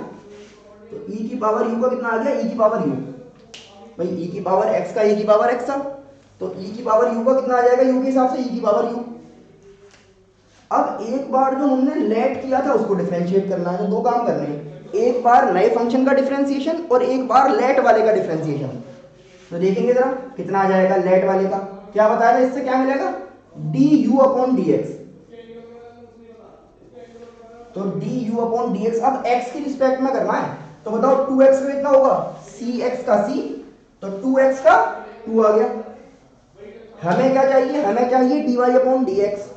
तो e की पावर u का कितना आ गया? e की पावर u। भाई e की पावर x का e की पावर x था, तो e की पावर u का कितना आ जाएगा? u के हिसाब से e की पावर u। अब एक बार जो हमने लेट किया था उसको डिफरेंशिएट करना है। तो दो काम करने हैं, एक बार नए फंक्शन का डिफरेंशिएशन और एक बार लेट वाले का डिफरेंशिएशन। तो देखेंगे जरा कितना आ जाएगा लेट वाले का। क्या बताया था, इससे क्या मिलेगा? D u upon d x. तो d u upon d x अब x की रिस्पेक्ट में करना है। तो बताओ 2x का कितना होगा? सी एक्स का c, तो 2x का 2 आ गया। हमें क्या चाहिए? हमें चाहिए dy अपॉन डी एक्स।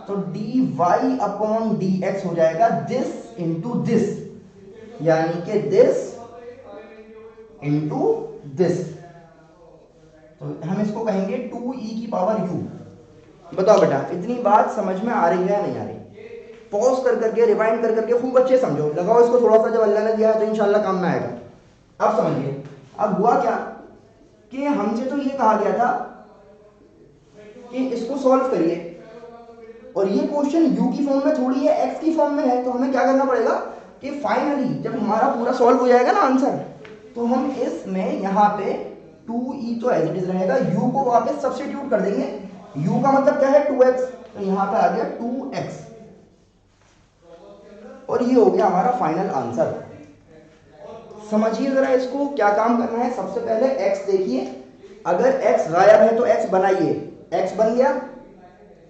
तो dy अपॉन डी एक्स हो जाएगा दिस इंटू दिस, यानी कि दिस इंटू दिस। तो हम इसको कहेंगे 2e की पावर u। बताओ बेटा इतनी बात समझ में आ रही है या नहीं आ रही? पॉज कर करके रिवाइंड कर करके खूब अच्छे समझो, लगाओ इसको थोड़ा सा, जब अल्लाह ने दिया है तो इंशाल्लाह काम में आएगा। अब समझिए अब हुआ क्या कि हमसे तो ये कहा गया था कि इसको सॉल्व करिए, और ये क्वेश्चन u की फॉर्म में थोड़ी है, x की फॉर्म में है। तो हमें क्या करना पड़ेगा कि फाइनली जब हमारा पूरा सॉल्व हो जाएगा ना आंसर, तो हम इसमें यहाँ पे 2e तो एज इट इज रहेगा, u को वापस सब्स्टिट्यूट कर देंगे। u का मतलब क्या है? 2x। तो यहाँ पे आ गया 2x, और ये हो गया हमारा फाइनल आंसर। समझिए जरा इसको, क्या काम करना है। सबसे पहले x देखिए, अगर x गायब है तो x बनाइए। x बन गया,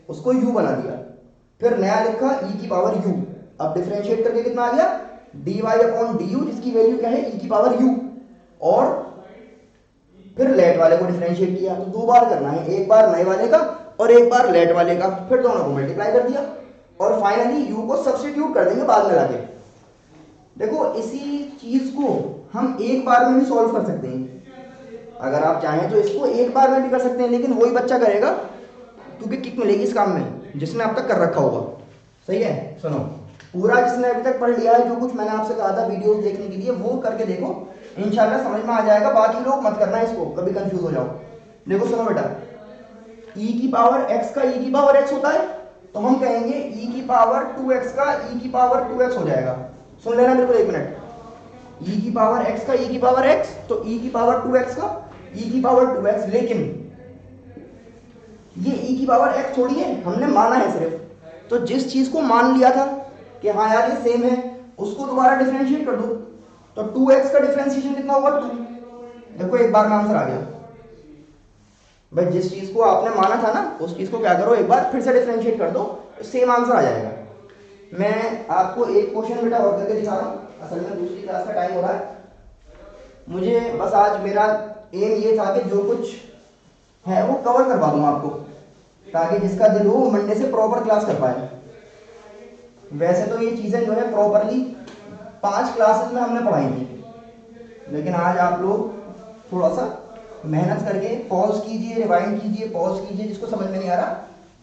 उसको u बना दिया, फिर नया लिखा e की पावर u। अब डिफरेंशिएट करके कितना आ गया? dy अपॉन डी यू, जिसकी वैल्यू क्या है? e की पावर u। और फिर लेट वाले को डिफरेंशिएट किया। तो दो बार करना है, एक बार नए वाले का और एक बार लेट वाले का, फिर दोनों को मल्टीप्लाई कर दिया और फाइनली u को सब्स्टिट्यूट कर देंगे बाद में लाके। देखो इसी चीज को हम एक बार में भी सॉल्व कर सकते हैं। अगर आप चाहें तो इसको एक बार में भी कर सकते हैं, लेकिन वही बच्चा करेगा क्योंकि किक मिलेगी इस काम में जिसने अब तक कर रखा होगा। सही है? सुनो, पूरा जिसने अभी तक पढ़ लिया है, जो कुछ मैंने आपसे कहा था वीडियोस देखने के लिए, वो करके देखो, इंशाल्लाह समझ में आ जाएगा। बाकी लोग मत करना इसको, कभी कंफ्यूज हो जाओ। देखो सुनो बेटा, e की पावर x का e की पावर x होता है, तो हम कहेंगे e की पावर 2x का e की पावर 2x हो जाएगा। सुन लेना मेरे को एक मिनट, e की पावर x का e की पावर x, तो e की पावर 2x का e की पावर 2x, लेकिन ये e की पावर x थोड़ी है, हमने माना है सिर्फ। तो जिस चीज को मान लिया था कि हाँ यार ये सेम है, उसको दोबारा डिफरेंशिएट कर दो, तो 2x का डिफरेंशिएशन कितना होगा 2। देखो एक बार में आंसर आ गया भाई, जिस चीज को आपने माना था ना उस चीज को क्या करो एक बार फिर से डिफरेंशिएट कर दो, तो सेम आंसर आ जाएगा। मैं आपको एक क्वेश्चन बेटा और करके दिखा रहा हूँ, असल में दूसरी क्लास का टाइम हो रहा है, मुझे बस आज मेरा एम ये था कि जो कुछ है वो कवर करवा दूँ आपको, ताकि जिसका दिल हो मंडे से प्रॉपर क्लास कर पाए। वैसे तो ये चीज़ें जो है प्रॉपरली 5 क्लासेस में हमने पढ़ाई थी, लेकिन आज आप लोग थोड़ा सा मेहनत करके पॉज कीजिए, रिवाइंड कीजिए, पॉज कीजिए जिसको समझ में नहीं आ रहा,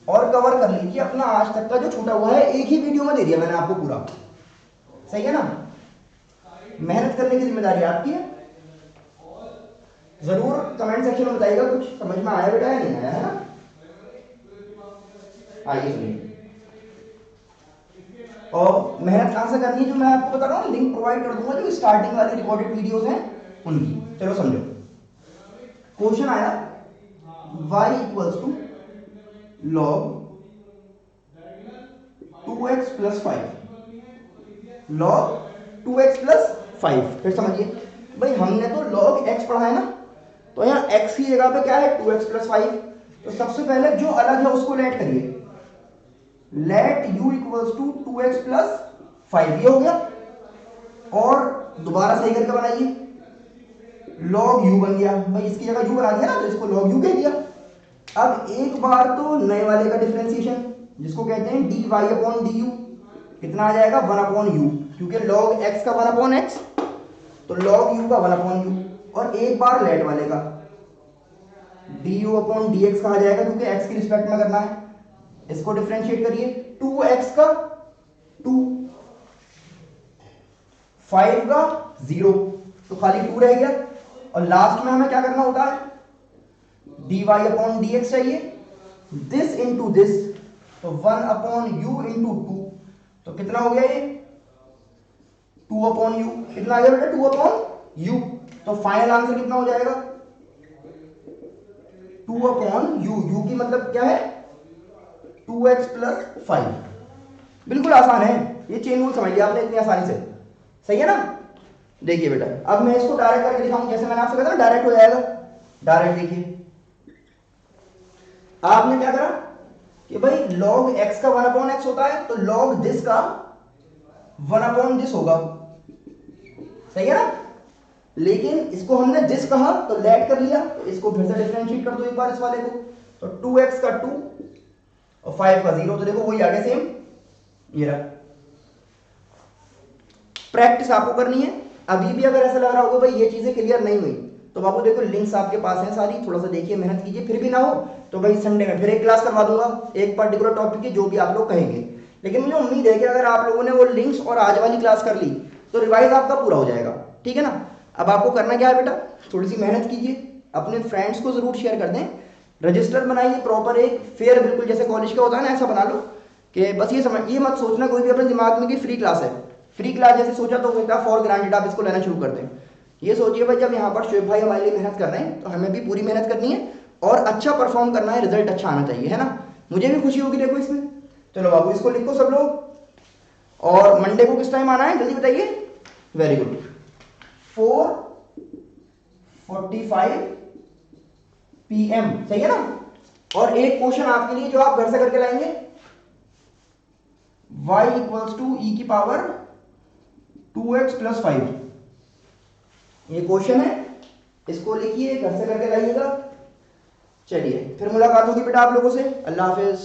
और कवर कर लीजिए अपना आज तक का जो छूटा हुआ है। एक ही वीडियो में दे दिया मैंने आपको पूरा, सही है ना। मेहनत करने की जिम्मेदारी आपकी है। जरूर कमेंट सेक्शन में बताइएगा कुछ समझ में आया बेटा या नहीं आया, है ना। आइए सुनिए, और मेहनत कहां से करनी है, जो मैं आपको बता रहा हूँ लिंक प्रोवाइड कर दूंगा, जो स्टार्टिंग वाली रिकॉर्डेड वीडियोस हैं उनकी। चलो समझो, क्वेश्चन आया y equals to log 2x plus 5, log 2x plus 5। फिर समझिए भाई, हमने तो log x पढ़ा है ना, तो यहाँ x की जगह पे क्या है 2x प्लस 5। तो सबसे पहले जो अलग है उसको लेट करिए, let u equals to 2x plus 5, ये हो गया। और दोबारा सही करके बनाइए, log u बन गया भाई, इसकी जगह u बना दिया ना, तो इसको log u कह दिया। अब एक बार तो नए वाले का डिफरेंशिएशन जिसको कहते हैं dy अपॉन du, कितना आ जाएगा 1 अपॉन u, क्योंकि log x का 1 अपॉन x, तो log u का 1 अपॉन u। और एक बार लेट वाले का du अपॉन dx कहा जाएगा, क्योंकि x की रिस्पेक्ट में करना है। इसको डिफरेंशिएट करिए, 2x का 2, 5 का 0, तो खाली 2 रह गया। और लास्ट में हमें क्या करना होता है, dy अपॉन dx चाहिए, दिस इंटू दिस, तो 1 अपॉन u इंटू 2, तो कितना हो गया ये 2 अपॉन u, कितना आ गया बेटा 2 अपॉन u। तो फाइनल आंसर कितना हो जाएगा 2 अपॉन u, u की मतलब क्या है 2x प्लस 5। बिल्कुल आसान है, ये चेन रूल समझ लिया आपने इतनी आसानी से, सही है ना। देखिए बेटा, अब मैं इसको डायरेक्ट करके दिखाऊं, जैसे मैंने आपसे कहा था डायरेक्ट हो जाएगा। डायरेक्ट देखिए, आपने क्या करा कि भाई log x का 1 अपॉन x होता है, तो log दिस का 1 अपॉन दिस होगा, सही है ना। लेकिन इसको हमने दिस कहा तो लेट कर लिया, तो इसको फिर से डिफरेंशिएट कर दो एक बार इस वाले को, तो 2x का 2 और 5 का 0, तो देखो वही आ गया सेम, ये रहा। प्रैक्टिस आपको करनी है। अभी भी अगर ऐसा लग रहा होगा भाई ये चीजें क्लियर नहीं हुई, तो बाबू देखो लिंक्स आपके पास हैं सारी, थोड़ा सा देखिए, मेहनत कीजिए। फिर भी ना हो तो भाई संडे में फिर एक क्लास करवा दूंगा, एक पर्टिकुलर टॉपिक की, जो भी आप लोग कहेंगे। लेकिन मुझे उम्मीद है कि अगर आप लोगों ने वो लिंक्स और आज वाली क्लास कर ली तो रिवाइज आपका पूरा हो जाएगा, ठीक है ना। अब आपको करना क्या है बेटा, थोड़ी सी मेहनत कीजिए, अपने फ्रेंड्स को जरूर शेयर कर दें, रजिस्टर बनाइए प्रॉपर, एक फेयर बिल्कुल जैसे कॉलेज का होता है ना, ऐसा बना लो कि बस ये मत सोचना कोई भी अपने दिमाग में कि फ्री क्लास है। फ्री क्लास जैसे सोचा तो होता फॉर ग्रांटेड आप इसको लेना शुरू कर दें। ये सोचिए भाई, जब यहाँ पर शुएब भाई हमारे लिए मेहनत कर रहे हैं तो हमें भी पूरी मेहनत करनी है और अच्छा परफॉर्म करना है, रिजल्ट अच्छा आना चाहिए, है ना। मुझे भी खुशी होगी देखो इसमें। चलो बाबू इसको लिखो सब लोग, और मंडे को किस टाइम आना है जल्दी बताइए। वेरी गुड, 4:45 PM, सही है ना। और एक क्वेश्चन आपके लिए जो आप घर से करके लाएंगे, y इक्वल्स टू e की पावर 2x प्लस 5, ये क्वेश्चन है, इसको लिखिए घर से करके लाइएगा। चलिए फिर मुलाकात होगी बेटा आप लोगों से, अल्लाह हाफिज।